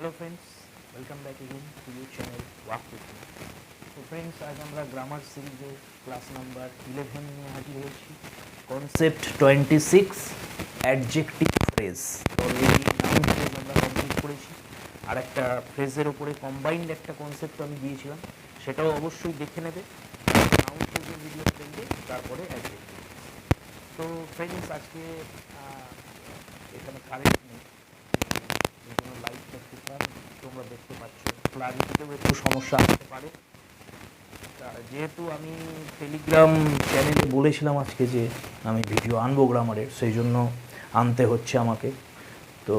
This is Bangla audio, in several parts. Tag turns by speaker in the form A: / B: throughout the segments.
A: Hello friends, welcome back again to your channel walk with me. तो फ्रेंड्स, आज আমরা গ্রামার সিরিজের ক্লাস নাম্বার 11 নিয়ে হাজির হয়েছি। Concept 26 adjective phrase. Already noun phrase আমরা কমপ্লিট করেছি, আর একটা ফ্রেজের উপরে কম্বাইন্ড একটা কনসেপ্ট আমি দিয়েছিলাম, সেটাও অবশ্যই দেখে নেবে। নাউন ফ্রেজের ভিডিও দেখবে, তারপরে অ্যাডজেক্টিভ। তো ফ্রেন্ডস, আজকে এখানে কারেন্ট নেই, কোনো লাইট দেখতে পান, তোমরা দেখতে পাচ্ছ। ক্লারিটিতেও একটু সমস্যা আসতে পারে। যেহেতু আমি টেলিগ্রাম চ্যানেলে বলেছিলাম আজকে যে আমি ভিডিও আনবো গ্রামারের, সেই জন্য আনতে হচ্ছে আমাকে। তো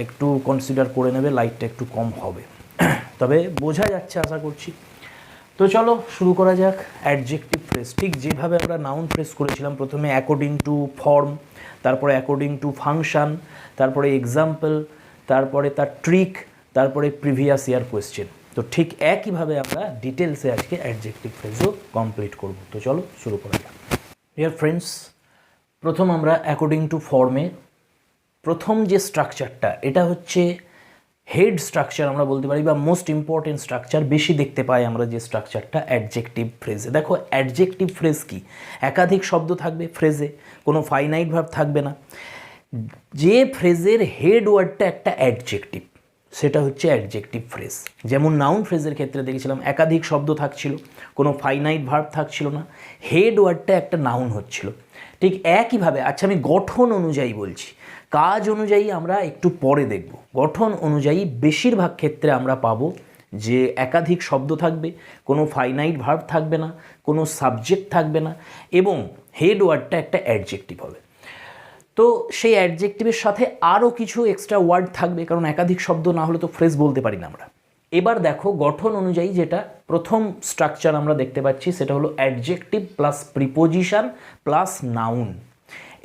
A: একটু কনসিডার করে নেবে, লাইটটা একটু কম হবে, তবে বোঝা যাচ্ছে আশা করছি। তো চলো শুরু করা যাক। অ্যাডজেক্টিভ ফ্রেজ ঠিক যেভাবে আমরা নাউন ফ্রেজ করেছিলাম, প্রথমে অ্যাকর্ডিং টু ফর্ম, তারপরে অ্যাকর্ডিং টু ফাংশন, তারপরে এক্সাম্পল, তারপরে তার ট্রিক, তারপরে প্রিভিয়াস ইয়ার কোয়েশ্চেন। তো ঠিক একইভাবে আমরা ডিটেলসে আজকে অ্যাডজেক্টিভ ফ্রেজও কমপ্লিট করব। তো চলো শুরু করা যাক। ডিয়ার ফ্রেন্ডস, প্রথম আমরা অ্যাকর্ডিং টু ফর্মে প্রথম যে স্ট্রাকচারটা, এটা হচ্ছে হেড স্ট্রাকচার আমরা বলতে পারি, বা মোস্ট ইম্পর্টেন্ট স্ট্রাকচার। বেশি দেখতে পাই আমরা যে স্ট্রাকচারটা অ্যাডজেক্টিভ ফ্রেজে। দেখো, অ্যাডজেক্টিভ ফ্রেজ কি? একাধিক শব্দ থাকবে ফ্রেজে, কোনো ফাইনাইট ভার্ব থাকবে না। যে ফ্রেজের হেড ওয়ার্ডটা একটা অ্যাডজেক্টিভ, সেটা হচ্ছে অ্যাডজেক্টিভ ফ্রেজ। যেমন নাউন ফ্রেজের ক্ষেত্রে দেখেছিলাম একাধিক শব্দ থাকছিল, কোনো ফাইনাইট ভার্ব থাকছিল না, হেড ওয়ার্ডটা একটা নাউন হচ্ছিল। ঠিক একইভাবে, আচ্ছা আমি গঠন অনুযায়ী বলছি, কাজ অনুযায়ী আমরা একটু পরে দেখব। গঠন অনুযায়ী বেশিরভাগ ক্ষেত্রে আমরা পাবো যে একাধিক শব্দ থাকবে, কোনো ফাইনাইট ভার্ব থাকবে না, কোনো সাবজেক্ট থাকবে না, এবং হেড ওয়ার্ডটা একটা অ্যাডজেক্টিভ হবে। তো সেই অ্যাডজেক্টিভের সাথে আরও কিছু এক্সট্রা ওয়ার্ড থাকবে, কারণ একাধিক শব্দ না হলে তো ফ্রেজ বলতে পারি না আমরা। এবার দেখো, গঠন অনুযায়ী যেটা প্রথম স্ট্রাকচার আমরা দেখতে পাচ্ছি, সেটা হলো adjective plus preposition plus noun.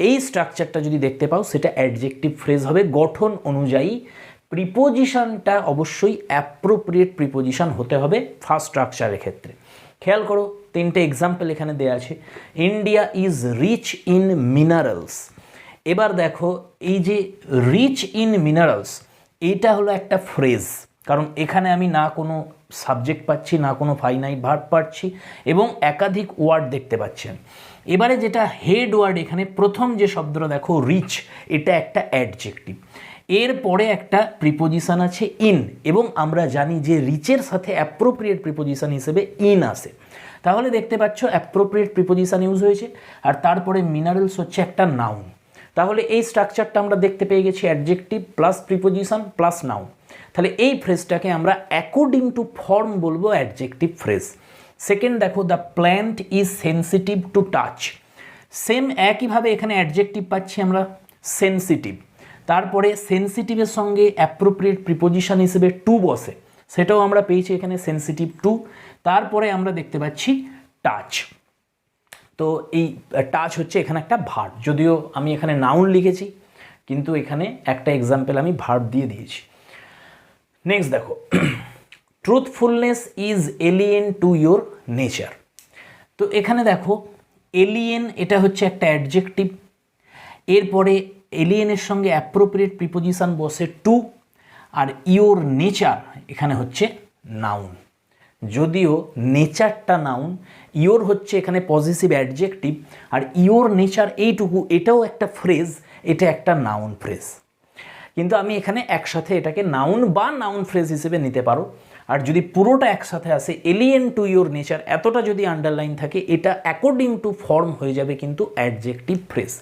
A: এই স্ট্রাকচারটা যদি দেখতে পাও, সেটা অ্যাডজেক্টিভ ফ্রেজ হবে গঠন অনুযায়ী। প্রিপোজিশনটা অবশ্যই অ্যাপ্রোপ্রিয়েট প্রিপোজিশন হতে হবে ফার্স্ট স্ট্রাকচারের ক্ষেত্রে। খেয়াল করো, তিনটে এক্সাম্পল এখানে দেওয়া আছে। India is rich in minerals. এবার দেখো, এই যে রিচ ইন মিনারেলস, এইটা হলো একটা ফ্রেজ, কারণ এখানে আমি না কোনো সাবজেক্ট পাচ্ছি, না কোনো ফাইনাইট ভার্ব পাচ্ছি, এবং একাধিক ওয়ার্ড দেখতে পাচ্ছি আমি। এবারে যেটা হেড ওয়ার্ড, এখানে প্রথম যে শব্দটা দেখো রিচ, এটা একটা অ্যাডজেক্টিভ। এরপরে একটা প্রিপোজিশন আছে ইন, এবং আমরা জানি যে রিচের সাথে অ্যাপ্রোপ্রিয়েট প্রিপোজিশন হিসেবে ইন আসে। তাহলে দেখতে পাচ্ছ অ্যাপ্রোপ্রিয়েট প্রিপোজিশন ইউজ হয়েছে, আর তারপরে মিনারেলস হচ্ছে একটা নাউন। তাহলে এই স্ট্রাকচারটা আমরা দেখতে পেয়ে গেছি, adjective plus preposition plus noun. তাহলে এই ফ্রেজটাকে আমরা অ্যাকর্ডিং টু ফর্ম বলবো অ্যাডজেক্টিভ ফ্রেজ। সেকেন্ড দেখো, the plant is sensitive to touch. Same একইভাবে এখানে অ্যাডজেক্টিভ পাচ্ছি আমরা সেন্সিটিভ, তারপরে সেন্সিটিভের সঙ্গে অ্যাপ্রোপ্রিয়েট প্রিপোজিশন হিসেবে টু বসে, সেটাও আমরা পেয়েছি এখানে সেন্সিটিভ টু। তারপরে আমরা দেখতে পাচ্ছি টাচ। তো এই টাচ হচ্ছে এখানে একটা ভার্ব, যদিও আমি এখানে নাউন লিখেছি, কিন্তু এখানে একটা এক্সাম্পল আমি ভার্ব দিয়ে দিয়েছি। নেক্সট দেখো, truthfulness is alien to your nature. তো এখানে দেখো, এলিয়েন এটা হচ্ছে একটা অ্যাডজেক্টিভ, এরপরে এলিয়েনের সঙ্গে অ্যাপ্রোপ্রিয়েট প্রিপোজিশন বসে টু, আর ইয়োর নেচার এখানে হচ্ছে নাউন। যদিও নেচারটা নাউন, ইয়োর হচ্ছে এখানে পজিটিভ অ্যাডজেক্টিভ, আর ইয়োর নেচার এইটুকু, এটাও একটা ফ্রেজ, এটা একটা নাউন ফ্রেজ। কিন্তু আমি এখানে একসাথে এটাকে নাউন বা নাউন ফ্রেজ হিসেবে নিতে পারো। আর যদি পুরোটা একসাথে আসে, এলিয়েন টু ইয়োর নেচার, এতটা যদি আন্ডারলাইন থাকে, এটা অ্যাকর্ডিং টু ফর্ম হয়ে যাবে কিন্তু অ্যাডজেক্টিভ ফ্রেজ।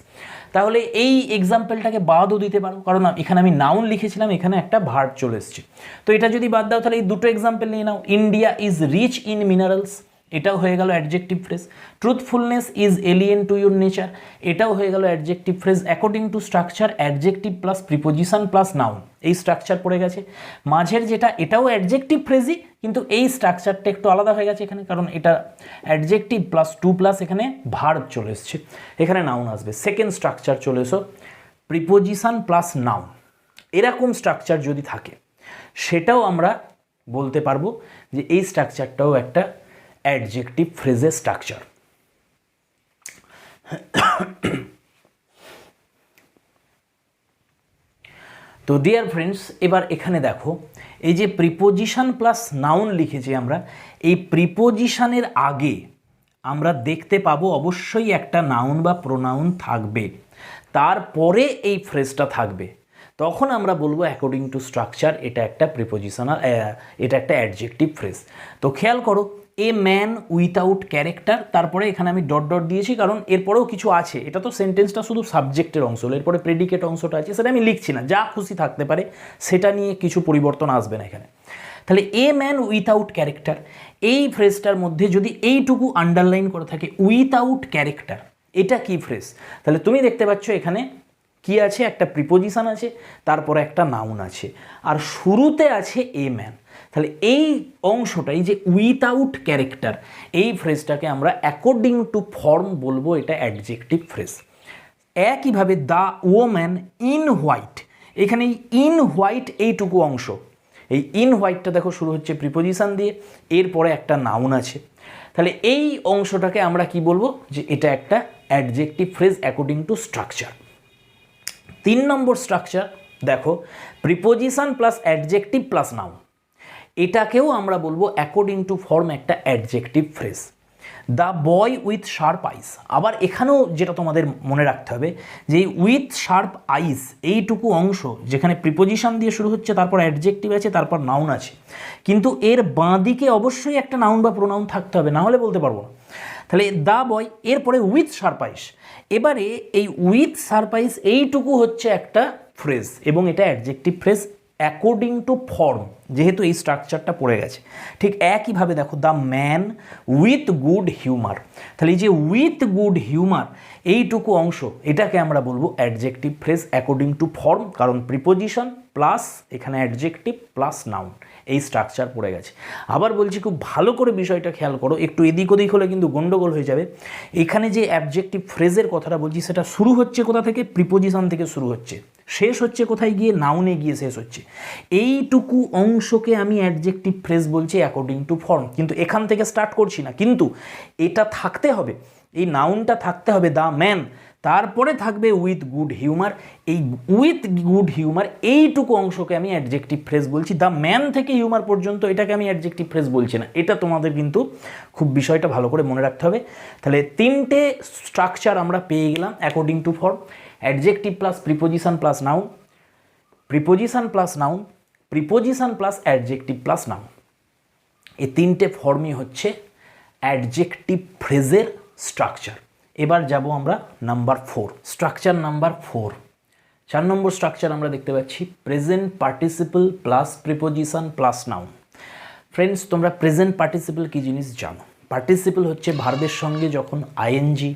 A: তাহলে এই এক্সাম্পলটাকে বাদও দিতে পারো, কারণ এখানে আমি নাউন লিখেছিলাম, এখানে একটা ভার্ব চলে এসছে। তো এটা যদি বাদ দাও, তাহলে এই দুটো এক্সাম্পল নিয়ে নাও। India is rich in minerals, এটাও হয়ে গেল adjective phrase. Truthfulness is alien to your nature, এটাও হয়ে গেল adjective phrase. According to structure adjective plus preposition plus noun, এই স্ট্রাকচার পড়ে গেছে। মাঝের যেটা, এটাও অ্যাডজেক্টিভ ফ্রেজই, কিন্তু এই স্ট্রাকচারটা একটু আলাদা হয়ে গেছে এখানে, কারণ এটা অ্যাডজেক্টিভ প্লাস টু প্লাস এখানে ভার্ব চলে এসছে, এখানে নাউন আসবে। সেকেন্ড স্ট্রাকচার চলে এসো, প্রিপোজিশন প্লাস নাউন। এরকম স্ট্রাকচার যদি থাকে, সেটাও আমরা বলতে পারবো যে এই স্ট্রাকচারটাও একটা অ্যাডজেক্টিভ ফ্রেজের স্ট্রাকচার। তো ডিয়ার ফ্রেন্ডস, এবার এখানে দেখো, এই যে প্রিপোজিশন প্লাস নাউন লিখেছি আমরা, এই প্রিপোজিশনের আগে আমরা দেখতে পাবো অবশ্যই একটা নাউন বা প্রোনাউন থাকবে, তারপরে এই ফ্রেজটা থাকবে, তখন আমরা বলবো অ্যাকর্ডিং টু স্ট্রাকচার এটা একটা প্রিপোজিশনাল, এটা একটা অ্যাডজেক্টিভ ফ্রেজ। তো খেয়াল করো, এ ম্যান উইথাউট ক্যারেক্টার, তারপরে এখানে আমি ডট ডট দিয়েছি কারণ এরপরেও কিছু আছে, এটা তো সেন্টেন্সটা শুধু সাবজেক্টের অংশ হলো, এরপরে প্রেডিকেট অংশটা আছে, সেটা আমি লিখছি না, যা খুশি থাকতে পারে, সেটা নিয়ে কিছু পরিবর্তন আসবে না এখানে। তাহলে এ ম্যান উইথাউট ক্যারেক্টার, এই ফ্রেজটার মধ্যে যদি এইটুকু আন্ডারলাইন করে থাকে উইথাউট ক্যারেক্টার, এটা কি ফ্রেজ? তাহলে তুমি দেখতে পাচ্ছ এখানে কি আছে, একটা প্রিপোজিশন আছে, তারপরে একটা নাউন আছে, আর শুরুতে আছে এ ম্যান। তাহলে এই অংশটা, এই যে উইথাউট ক্যারেক্টার, এই ফ্রেজটাকে আমরা অ্যাকর্ডিং টু ফর্ম বলবো এটা অ্যাডজেক্টিভ ফ্রেজ। একইভাবে দ্য ওম্যান ইন হোয়াইট, এখানে ইন হোয়াইট এইটুকু অংশ, এই ইন হোয়াইটটা দেখো শুরু হচ্ছে প্রিপোজিশন দিয়ে, এরপরে একটা নাউন আছে, তাহলে এই অংশটাকে আমরা কি বলবো, যে এটা একটা adjective phrase according to structure. 3 number structure দেখো, preposition plus adjective plus noun, এটাকেও আমরা বলবো অ্যাকর্ডিং টু ফর্ম একটা adjective phrase. The boy with sharp eyes, আবার এখানেও যেটা তোমাদের মনে রাখতে হবে যে উইথ শার্প আইস এইটুকু অংশ যেখানে প্রিপোজিশন দিয়ে শুরু হচ্ছে, তারপর অ্যাডজেক্টিভ আছে, তারপর নাউন আছে, কিন্তু এর বাঁ দিকে অবশ্যই একটা নাউন বা প্রোনাউন থাকতে হবে, না হলে বলতে পারবো না। তাহলে দ্য বয়, এরপরে উইথ শার্প আইস, এবারে এই উইথ শার্প আইস এইটুকু হচ্ছে একটা ফ্রেজ, এবং এটা adjective phrase according to form, যেহেতু এই স্ট্রাকচারটা পড়ে গেছে। ঠিক একইভাবে দেখো, the man with good humour, তাহলে এই যে উইথ গুড হিউমার এইটুকু অংশ, এটাকে আমরা বলবো adjective phrase according to form, কারণ প্রিপোজিশন প্লাস এখানে অ্যাডজেক্টিভ প্লাস নাউন, এই স্ট্রাকচার পড়ে গেছে। আবার বলছি, খুব ভালো করে বিষয়টা খেয়াল করো, একটু এদিক ওদিক হলে কিন্তু গন্ডগোল হয়ে যাবে। এখানে যে অ্যাডজেক্টিভ ফ্রেজের কথাটা বলছি, সেটা শুরু হচ্ছে কোথা থেকে? প্রিপোজিশন থেকে শুরু হচ্ছে, শেষ হচ্ছে কোথায় গিয়ে? নাউনে গিয়ে শেষ হচ্ছে। এইটুকু অংশকে আমি অ্যাডজেক্টিভ ফ্রেজ বলছি অ্যাকর্ডিং টু ফর্ম, কিন্তু এখান থেকে স্টার্ট করছি না, কিন্তু এটা থাকতে হবে, এই নাউনটা থাকতে হবে দ্য ম্যান, তারপরে থাকবে উইথ গুড হিউমার, এই উইথ গুড হিউমার এইটুকু অংশকে আমি অ্যাডজেক্টিভ ফ্রেজ বলছি। দ্য ম্যান থেকে হিউমার পর্যন্ত এটাকে আমি অ্যাডজেক্টিভ ফ্রেজ বলছি না, এটা তোমাদের কিন্তু খুব বিষয়টা ভালো করে মনে রাখতে হবে। তাহলে 3টে স্ট্রাকচার আমরা পেয়ে গেলাম according to form: adjective plus preposition plus noun, preposition plus noun, preposition plus adjective plus noun. এই 3টে ফর্মই হচ্ছে অ্যাডজেক্টিভ ফ্রেজের স্ট্রাকচার। এবার যাব আমরা নাম্বার 4, স্ট্রাকচার নাম্বার 4। 4 নম্বর স্ট্রাকচার আমরা দেখতে পাচ্ছি present participle plus preposition plus noun. Friends, তোমরা প্রেজেন্ট পার্টিসিপল কী জিনিস জানো? পার্টিসিপল হচ্ছে ভার্বের সঙ্গে যখন আইএনজি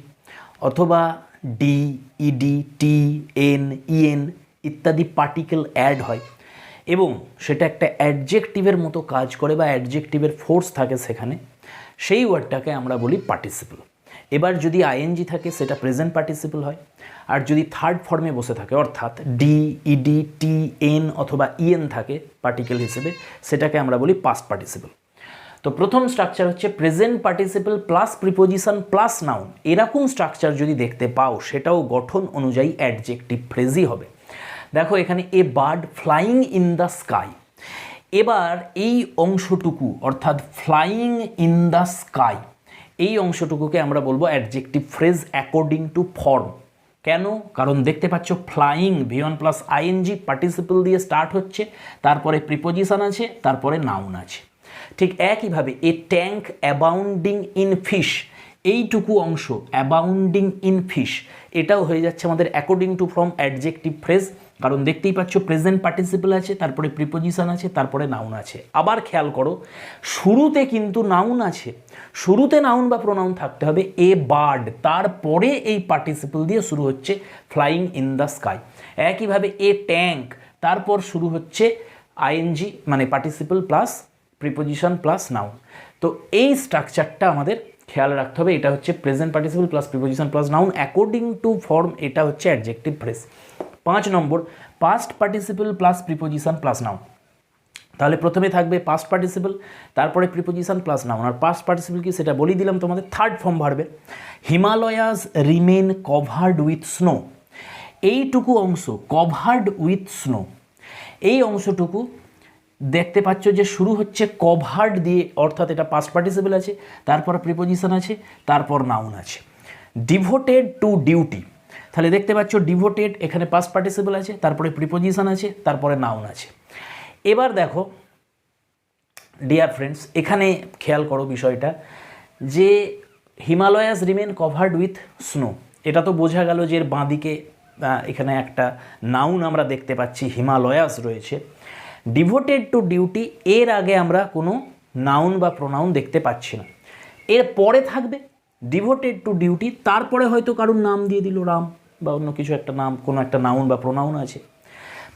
A: অথবা ডি, ইডি, টি, এন, ইএন ইত্যাদি পার্টিকেল অ্যাড হয় এবং সেটা একটা অ্যাডজেক্টিভের মতো কাজ করে বা অ্যাডজেক্টিভের ফোর্স থাকে সেখানে, সেই ওয়ার্ডটাকে আমরা বলি পার্টিসিপল। এবার যদি আইএনজি থাকে সেটা প্রেজেন্ট পার্টিসিপল হয়, আর যদি থার্ড ফর্মে বসে থাকে অর্থাৎ ডি, ইডি, টি, এন অথবা ইএন থাকে পার্টিকেল হিসেবে, সেটাকে আমরা বলি পাস্ট পার্টিসিপল। তো প্রথম স্ট্রাকচার হচ্ছে present participle plus preposition plus noun. এরকম স্ট্রাকচার যদি দেখতে পাও, সেটাও গঠন অনুযায়ী অ্যাডজেক্টিভ ফ্রেজই হবে। দেখো এখানে a bird flying in the sky, এবার এই অংশটুকু অর্থাৎ ফ্লাইং ইন দ্য স্কাই, এই অংশটুকুকে আমরা বলবো adjective phrase according to form. কেন? কারণ দেখতে পাচ্ছ flying V1 plus ING participle দিয়ে স্টার্ট হচ্ছে, তারপরে প্রিপোজিশন আছে, তারপরে নাউন আছে। ঠিক একইভাবে a tank abounding in fish, এইটুকু অংশ অ্যাবাউন্ডিং ইন ফিশ, এটাও হয়ে যাচ্ছে আমাদের according to form adjective phrase, কারণ দেখতেই পাচ্ছ প্রেজেন্ট পার্টিসিপল আছে, তারপরে প্রিপোজিশন আছে, তারপরে নাউন আছে। আবার খেয়াল করো, শুরুতে কিন্তু নাউন আছে, শুরুতে নাউন বা প্রোনাউন থাকতে হবে। এ বার্ড, তারপরে এই পার্টিসিপল দিয়ে শুরু হচ্ছে ফ্লাইং ইন দ্য স্কাই। একইভাবে এ ট্যাঙ্ক, তারপর শুরু হচ্ছে আইএনজি মানে participle plus preposition plus noun. তো এই স্ট্রাকচারটা আমাদের খেয়াল রাখতে হবে। এটা হচ্ছে present participle plus preposition plus noun according to form, এটা হচ্ছে adjective phrase. 5 number past participle plus preposition plus noun. তাহলে প্রথমে থাকবে পাস্ট পার্টিসিপল, তারপরে প্রিপোজিশন প্লাস নাউন। আর পাস্ট পার্টিসিপল কি সেটা বলেই দিলাম তোমাদের, থার্ড ফর্ম ভার্বের। Himalayas remain covered with snow, এইটুকু অংশ কভার্ড উইথ স্নো, এই অংশটুকু দেখতে পাচ্ছ যে শুরু হচ্ছে কভার্ড দিয়ে, অর্থাৎ এটা পাস্ট পার্টিসিপল আছে, তারপর প্রিপোজিশন আছে, তারপর নাউন আছে। ডিভোটেড টু ডিউটি, তাহলে দেখতে পাচ্ছ ডিভোটেড, এখানে পাস্ট পার্টিসিপল আছে, তারপরে প্রিপোজিশন আছে, তারপরে নাউন আছে। এবার দেখো ডিয়ার ফ্রেন্ডস, এখানে খেয়াল করো বিষয়টা যে Himalayas remain covered with snow, এটা তো বোঝা গেল যে এর বাঁদিকে এখানে একটা নাউন আমরা দেখতে পাচ্ছি, হিমালয়াস রয়েছে। ডিভোটেড টু ডিউটি, এর আগে আমরা কোনো নাউন বা প্রোনাউন দেখতে পাচ্ছি না, এর পরে থাকবে ডিভোটেড টু ডিউটি, তারপরে হয়তো কারুর নাম দিয়ে দিল রাম বা অন্য কিছু একটা নাম, কোনো একটা নাউন বা প্রোনাউন আছে।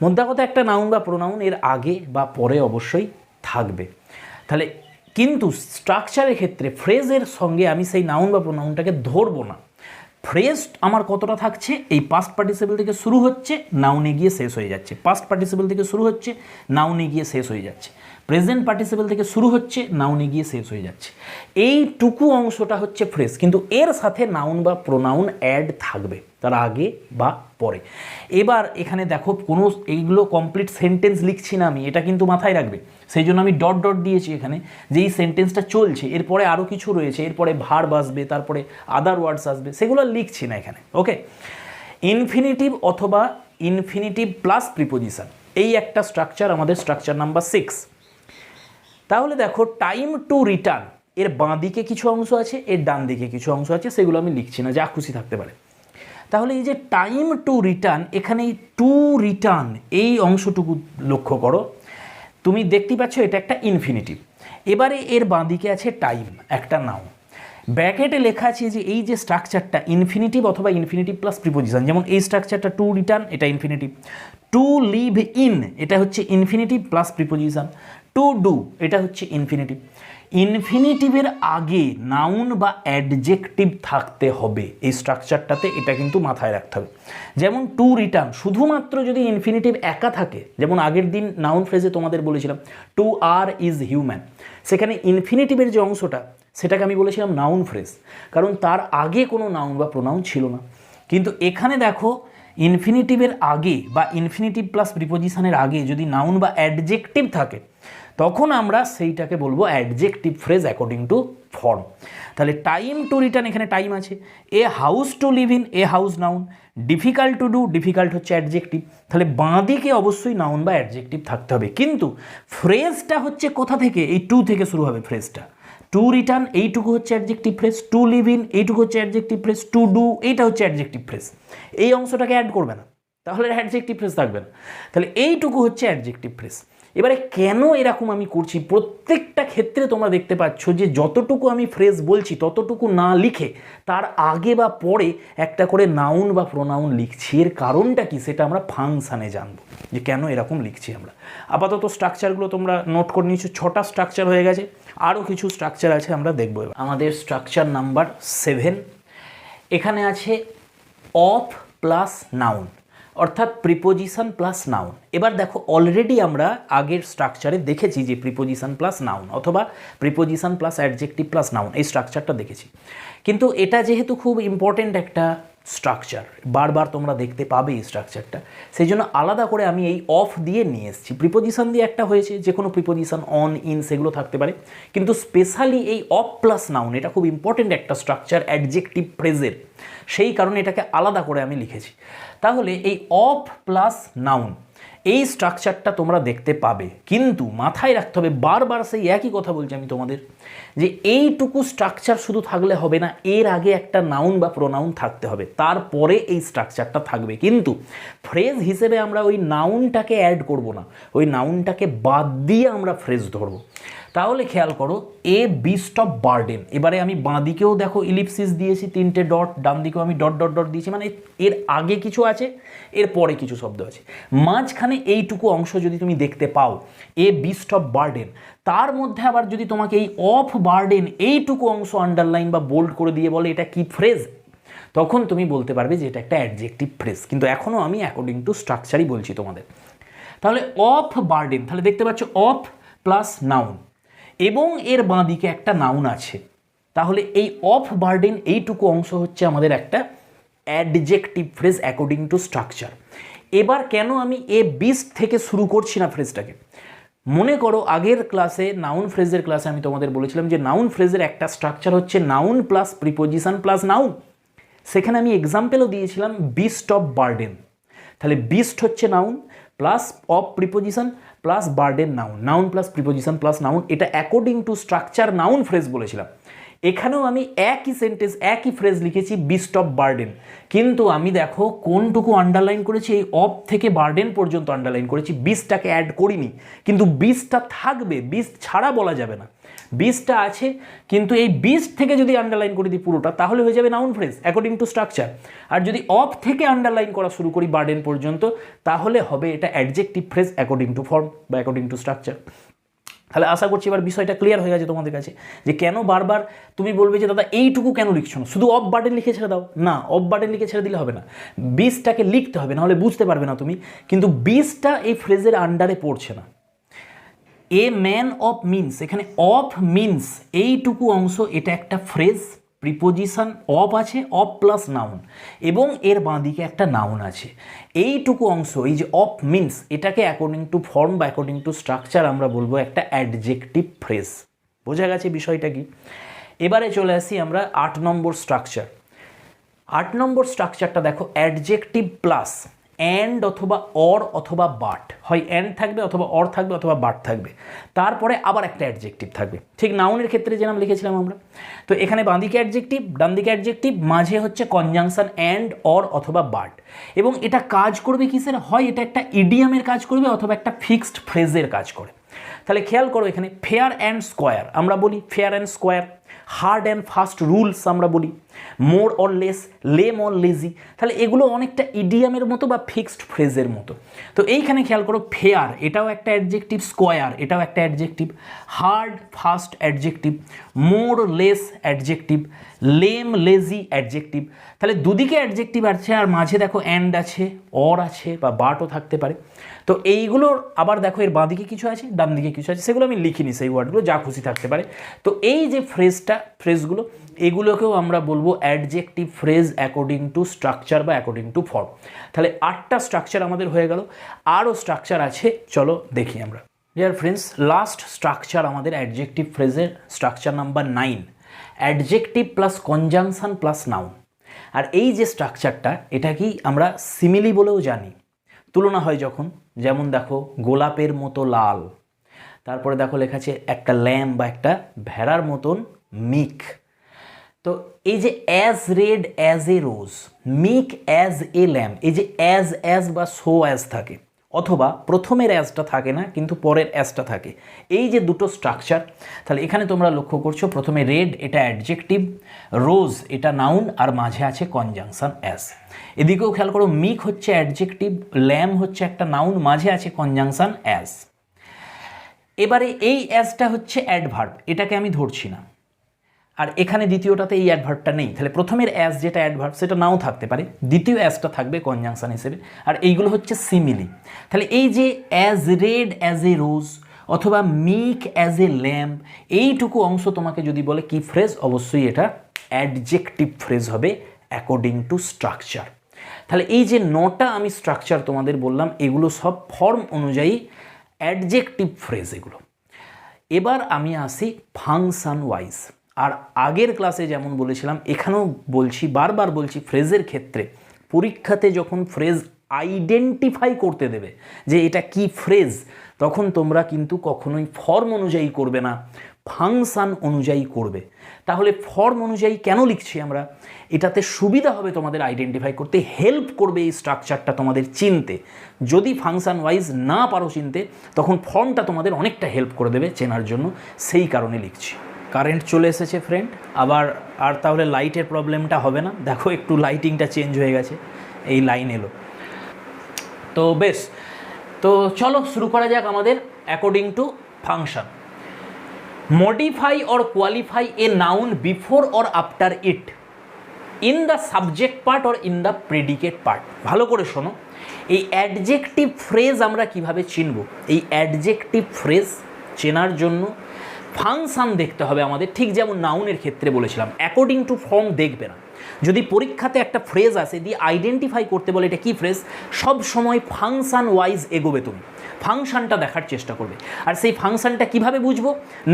A: মোদ্দা কথা একটা নাউন বা প্রোনাউন এর আগে বা পরে অবশ্যই থাকবে। তাহলে কিন্তু স্ট্রাকচারের ক্ষেত্রে ফ্রেজের সঙ্গে আমি সেই নাউন বা প্রোনাউনটাকে ধরবো না। ফ্রেজ আমার কতটা থাকছে, এই পাস্ট পার্টিসিপল থেকে শুরু হচ্ছে, নাউনে গিয়ে শেষ হয়ে যাচ্ছে, পাস্ট পার্টিসিপল থেকে শুরু হচ্ছে, নাউনে গিয়ে শেষ হয়ে যাচ্ছে, প্রেজেন্ট পার্টিসিপল থেকে শুরু হচ্ছে, নাউনে গিয়ে শেষ হয়ে যাচ্ছে, এইটুকু অংশটা হচ্ছে ফ্রেজ। কিন্তু এর সাথে নাউন বা প্রোনাউন অ্যাড থাকবে তার আগে বা পরে। এবার এখানে দেখো কোনো এইগুলো কমপ্লিট সেন্টেন্স লিখছি না আমি, এটা কিন্তু মাথায় রাখবে, সেই জন্য আমি ডট ডট দিয়েছি এখানে, যে এই সেন্টেন্সটা চলছে, এরপরে আরও কিছু রয়েছে, এরপরে ভার্ব আসবে, তারপরে আদার ওয়ার্ডস আসবে, সেগুলো লিখছি না এখানে। ওকে, ইনফিনিটিভ অথবা ইনফিনিটিভ প্লাস প্রিপোজিশন, এই একটা স্ট্রাকচার আমাদের স্ট্রাকচার নাম্বার 6। তাহলে দেখো টাইম টু রিটার্ন, এর বাঁ দিকে কিছু অংশ আছে, এর ডান দিকে কিছু অংশ আছে, সেগুলো আমি লিখছি না, যা খুশি থাকতে পারে। তাহলে এই যে টাইম টু রিটার্ন, এখানে এই টু রিটার্ন এই অংশটুকু লক্ষ্য করো, তুমি দেখতে পাচ্ছ এটা একটা ইনফিনিটিভ। এবারে এর বাঁ দিকে আছে টাইম, একটা নাউন, ব্র্যাকেটে লেখা আছে যে এই যে স্ট্রাকচারটা ইনফিনিটিভ অথবা ইনফিনিটিভ প্লাস প্রিপোজিশন, যেমন এই স্ট্রাকচারটা টু রিটার্ন, এটা ইনফিনিটিভ, টু লিভ ইন এটা হচ্ছে infinitive plus preposition, to do এটা হচ্ছে ইনফিনিটিভ। ইনফিনিটিভের আগে নাউন বা অ্যাডজেক্টিভ থাকতে হবে এই স্ট্রাকচারটাতে, এটা কিন্তু মাথায় রাখতে হবে। যেমন টু রিটার্ন, শুধুমাত্র যদি ইনফিনিটিভ একা থাকে, যেমন আগের দিন নাউন ফ্রেজে তোমাদের বলেছিলাম টু আর ইজ হিউম্যান, সেখানে ইনফিনিটিভের যে অংশটা সেটাকে আমি বলেছিলাম নাউন ফ্রেজ, কারণ তার আগে কোনো নাউন বা প্রোনাউন ছিল না। কিন্তু এখানে দেখো ইনফিনিটিভের আগে বা ইনফিনিটিভ প্লাস প্রিপোজিশনের আগে যদি নাউন বা অ্যাডজেক্টিভ থাকে, তখন আমরা সেইটাকে বলবো adjective phrase according to form. তাহলে টাইম টু রিটার্ন, এখানে টাইম আছে, a house to live in, a house noun, difficult to do, difficult হচ্ছে অ্যাডজেক্টিভ, তাহলে বাঁ দিকে অবশ্যই নাউন বা অ্যাডজেক্টিভ থাকতে হবে। কিন্তু ফ্রেজটা হচ্ছে কোথা থেকে, এই টু থেকে শুরু হবে ফ্রেজটা, টু রিটার্ন এইটুকু হচ্ছে adjective phrase, to live in এইটুকু হচ্ছে অ্যাডজেক্টিভ ফ্রেজ, টু ডু এইটা হচ্ছে অ্যাডজেক্টিভ ফ্রেজ, এই অংশটাকে অ্যাড করবে না, তাহলে অ্যাডজেক্টিভ ফ্রেজ থাকবে না, তাহলে এইটুকু হচ্ছে অ্যাডজেক্টিভ ফ্রেজ। এবারে কেন এরকম আমি করছি, প্রত্যেকটা ক্ষেত্রে তোমরা দেখতে পাচ্ছ যে যতটুকু আমি ফ্রেজ বলছি ততটুকু না লিখে তার আগে বা পরে একটা করে নাউন বা প্রোনাউন লিখছি, এর কারণটা কি সেটা আমরা ফাংশানে জানবো যে কেন এরকম লিখছি আমরা। আপাতত স্ট্রাকচারগুলো তোমরা নোট করে নিচ্ছ, 6টা স্ট্রাকচার হয়ে গেছে, আরও কিছু স্ট্রাকচার আছে আমরা দেখবো। আমাদের স্ট্রাকচার নাম্বার 7, এখানে আছে অফ প্লাস নাউন, অর্থাৎ প্রিপোজিশন প্লাস নাউন। এবার দেখো অলরেডি আমরা আগের স্ট্রাকচারে দেখেছি যে প্রিপোজিশন প্লাস নাউন অথবা preposition plus adjective plus noun, এই স্ট্রাকচারটা দেখেছি। কিন্তু এটা যেহেতু খুব ইম্পর্টেন্ট একটা স্ট্রাকচার, বারবার তোমরা দেখতে পাবে এই স্ট্রাকচারটা, সেই জন্য আলাদা করে আমি এই অফ দিয়ে নিয়ে এসেছি। প্রিপোজিশন দিয়ে একটা হয়েছে, যে কোনো প্রিপোজিশন অন, ইন সেগুলো থাকতে পারে, কিন্তু স্পেশালি এই অফ প্লাস নাউন এটা খুব ইম্পর্টেন্ট একটা স্ট্রাকচার অ্যাডজেক্টিভ ফ্রেজের, সেই কারণে এটাকে আলাদা করে আমি লিখেছি। তাহলে এই অফ প্লাস নাউন এই স্ট্রাকচারটা তোমরা দেখতে পাবে, কিন্তু মাথায় রাখতে হবে, বারবার সেই একই কথা বলছি আমি তোমাদের, যে এইটুকু স্ট্রাকচার শুধু থাকলে হবে না, এর আগে একটা নাউন বা প্রোনাউন থাকতে হবে, তারপরে এই স্ট্রাকচারটা থাকবে। কিন্তু ফ্রেজ হিসেবে আমরা ওই নাউনটাকে অ্যাড করব না, ওই নাউনটাকে বাদ দিয়ে আমরা ফ্রেজ ধরবো। তাহলে খেয়াল করো, এ বিস্ট অফ বার্ডেন, এবারে আমি বাঁ দিকেও দেখো ইলিপসিস দিয়েছি 3টে ডট, ডান দিকেও আমি ডট ডট ডট দিয়েছি, মানে এর আগে কিছু আছে, এর পরে কিছু শব্দ আছে, মাঝখানে এইটুকু অংশ যদি তুমি দেখতে পাও এ বিস্ট অফ বার্ডেন, তার মধ্যে আবার যদি তোমাকে এই অফ বার্ডেন এইটুকু অংশ আন্ডারলাইন বা বোল্ড করে দিয়ে বলে এটা কি ফ্রেজ, তখন তুমি বলতে পারবে যে এটা একটা অ্যাডজেক্টিভ ফ্রেজ। কিন্তু এখনও আমি অ্যাকর্ডিং টু স্ট্রাকচারই বলছি তোমাদের। তাহলে অফ বার্ডেন, তাহলে দেখতে পাচ্ছ অফ প্লাস নাউন এবং এর বাঁ দিকে একটা নাউন আছে, তাহলে এই অফ বার্ডেন এইটুকু অংশ হচ্ছে আমাদের একটা adjective phrase according to structure. এবার কেন আমি এ বিস্ট থেকে শুরু করছি না ফ্রেজটাকে, মনে করো আগের ক্লাসে নাউন ফ্রেজের ক্লাসে আমি তোমাদের বলেছিলাম যে নাউন ফ্রেজের একটা স্ট্রাকচার হচ্ছে noun plus preposition plus noun. সেখানে আমি এক্সাম্পলও দিয়েছিলাম বিস্ট অফ বার্ডেন। তাহলে বিস্ট হচ্ছে noun plus of preposition plus burden noun, noun plus preposition plus noun, এটা according to structure noun phrase বলেছিলাম। এখানেও আমি একই সেন্টেন্স একই ফ্রেজ লিখেছি বিস্ট অফ বার্ডেন, কিন্তু আমি দেখো কোনটুকু আন্ডারলাইন করেছি, এই অফ থেকে বার্ডেন পর্যন্ত আন্ডারলাইন করেছি, বিস্টটাকে অ্যাড করিনি। কিন্তু বিস্টটা থাকবে, বিস্ট ছাড়া বলা যাবে না, বিস্টটা আছে, কিন্তু এই বিস্ট থেকে যদি আন্ডারলাইন করে দিই পুরোটা তাহলে হয়ে যাবে noun phrase according to structure. আর যদি অফ থেকে আন্ডারলাইন করা শুরু করি বার্ডেন পর্যন্ত তাহলে হবে এটা adjective phrase according to form বা অ্যাকর্ডিং টু স্ট্রাকচার। তাহলে আশা করছি এবার বিষয়টা ক্লিয়ার হয়ে গেছে তোমাদের কাছে যে কেন বারবার তুমি বলবে যে দাদা এইটুকু কেন লিখছো না, শুধু অফ বার্ডেন লিখে ছেড়ে দাও। না, অফ বার্ডেন লিখে ছেড়ে দিলে হবে না, বিসটাকে লিখতে হবে, নাহলে বুঝতে পারবে না তুমি। কিন্তু বিসটা এই ফ্রেজের আন্ডারে পড়ছে না। এ ম্যান অফ মিনস, এখানে অফ মিনস এইটুকু অংশ এটা একটা ফ্রেজ, প্রিপোজিশন অফ আছে, অফ প্লাস নাউন, এবং এর বাঁদিকে একটা নাউন আছে। এইটুকু অংশ এই যে অফ মিনস এটাকে অ্যাকর্ডিং টু ফর্ম বা অ্যাকর্ডিং টু স্ট্রাকচার আমরা বলবো একটা অ্যাডজেক্টিভ ফ্রেজ। বোঝা গেছে বিষয়টা কি? এবারে চলে আসি আমরা 8 নম্বর স্ট্রাকচার। 8 নম্বর স্ট্রাকচারটা দেখো, অ্যাডজেক্টিভ প্লাস অ্যান্ড অথবা অর অথবা বাট, হয় অ্যান্ড থাকবে অথবা অর থাকবে অথবা বাট থাকবে, তারপরে আবার একটা অ্যাডজেক্টিভ থাকবে, ঠিক নাউনের ক্ষেত্রে যে নাম লিখেছিলাম আমরা। তো এখানে বাঁদিকে অ্যাডজেক্টিভ, ডান দিকে অ্যাডজেক্টিভ, মাঝে হচ্ছে কনজাংশন অ্যান্ড অর অথবা বাট, এবং এটা কাজ করবে কিসের, হয় এটা একটা ইডিয়ামের কাজ করবে অথবা একটা ফিক্সড ফ্রেজের কাজ করে। তাহলে খেয়াল করো, এখানে ফেয়ার অ্যান্ড স্কোয়ার আমরা বলি, fair and square, hard and fast rules আমরা বলি, more or less, lame or lazy. তাহলে এগুলো অনেকটা ইডিয়ামের মতো বা ফিক্সড ফ্রেজের মতো। তো এইখানে খেয়াল করো, ফেয়ার এটাও একটা অ্যাডজেক্টিভ, স্কোয়ার এটাও একটা adjective, hard fast adjective, more less adjective, lame lazy adjective. তাহলে দুদিকে অ্যাডজেক্টিভ আছে, আর মাঝে দেখো অ্যান্ড আছে, অর আছে বা বাটও থাকতে পারে। তো এইগুলোর আবার দেখো এর বাঁদিকে কিছু আছে, ডান দিকে কিছু আছে, সেগুলো আমি লিখিনি, সেই ওয়ার্ডগুলো যা খুশি থাকতে পারে। তো এই যে ফ্রেজগুলো এগুলোকেও আমরা বলবো adjective phrase according to structure বা অ্যাকর্ডিং টু ফর্ম। তাহলে 8টা স্ট্রাকচার আমাদের হয়ে গেল, আরও স্ট্রাকচার আছে, চলো দেখি আমরা। ডিয়ার ফ্রেন্ডস, লাস্ট স্ট্রাকচার আমাদের অ্যাডজেক্টিভ ফ্রেজের structure number 9, adjective plus conjunction plus noun. আর এই যে স্ট্রাকচারটা এটা কি আমরা সিমিলি বলেও জানি, তুলনা হয় যখন, যেমন দেখো গোলাপের মতো লাল, তারপরে দেখো লেখা আছে একটা ল্যাম্প বা একটা ভেড়ার মতন মিক। তো এই যে as red as a rose, meek as a lamb, এই যে অ্যাজ বা সো অ্যাজ থাকে, অথবা প্রথমের অ্যাজটা থাকে না কিন্তু পরের অ্যাজটা থাকে, এই যে দুটো স্ট্রাকচার। তাহলে এখানে তোমরা লক্ষ্য করছো প্রথমে রেড এটা অ্যাডজেক্টিভ, রোজ এটা নাউন, আর মাঝে আছে কনজাংশন অ্যাজ। এদিকেও খেয়াল করো, মিক হচ্ছে অ্যাডজেক্টিভ, ল্যাম্প হচ্ছে একটা নাউন, মাঝে আছে কনজাংশন অ্যাজ। এবারে এই অ্যাজটা হচ্ছে অ্যাডভার্ব, এটাকে আমি ধরছি না, আর এখানে দ্বিতীয়টাতে এই অ্যাডভার্বটা নেই। তাহলে প্রথমের অ্যাজ যেটা অ্যাডভার্ব সেটা নাও থাকতে পারে, দ্বিতীয় অ্যাজটা থাকবে কনজাংশন হিসেবে, আর এইগুলো হচ্ছে সিমিলি। তাহলে এই যে অ্যাজ রেড অ্যাজ এ রোজ অথবা মিক অ্যাজ এ ল্যাম্প, এইটুকু অংশ তোমাকে যদি বলে কি ফ্রেজ, অবশ্যই এটা অ্যাডজেক্টিভ ফ্রেজ হবে অ্যাকর্ডিং টু স্ট্রাকচার। তাহলে এই যে 9টা আমি স্ট্রাকচার তোমাদের বললাম, এগুলো সব ফর্ম অনুযায়ী অ্যাডজেক্টিভ ফ্রেজ এগুলো। এবার আমি আসি ফাংশন ওয়াইজ। আর আগের ক্লাসে যেমন বলেছিলাম, এখানেও বলছি, বারবার বলছি, ফ্রেজের ক্ষেত্রে পরীক্ষাতে যখন ফ্রেজ আইডেন্টিফাই করতে দেবে যে এটা কি ফ্রেজ, তখন তোমরা কিন্তু কখনোই ফর্ম অনুযায়ী করবে না, ফাংশন অনুযায়ী করবে। তাহলে ফর্ম অনুযায়ী কেন লিখছি আমরা, এটাতে সুবিধা হবে তোমাদের আইডেন্টিফাই করতে, হেল্প করবে এই স্ট্রাকচারটা তোমাদের চিনতে। যদি ফাংশন ওয়াইজ না পারো চিনতে, তখন ফর্মটা তোমাদের অনেকটা হেল্প করে দেবে চেনার জন্য, সেই কারণে লিখছি। কারেন্ট চলে এসেছে ফ্রেন্ড, আবার আর তাহলে লাইটের প্রবলেমটা হবে না। দেখো একটু লাইটিংটা চেঞ্জ হয়ে গেছে, এই লাইন এলো। তো বেশ, তো চলো শুরু করা যাক আমাদের according to function. Modify or qualify a noun before or after it in the subject part or in the predicate part. ভালো করে শোনো, এই অ্যাডজেক্টিভ ফ্রেজ আমরা কিভাবে চিনব। এই অ্যাডজেক্টিভ ফ্রেজ চেনার জন্য ফাংশন দেখতে হবে আমাদের, ঠিক যেমন নাউনের ক্ষেত্রে বলেছিলাম, অ্যাকর্ডিং টু ফর্ম দেখবে না। যদি পরীক্ষাতে একটা ফ্রেজ আসে দিয়ে আইডেন্টিফাই করতে বলে এটা কি ফ্রেজ, সব সময় ফাংশন ওয়াইজ এগোবে তুমি। ফাংশনটা দেখার চেষ্টা করবে। আর সেই ফাংশনটা কিভাবে বুঝবো?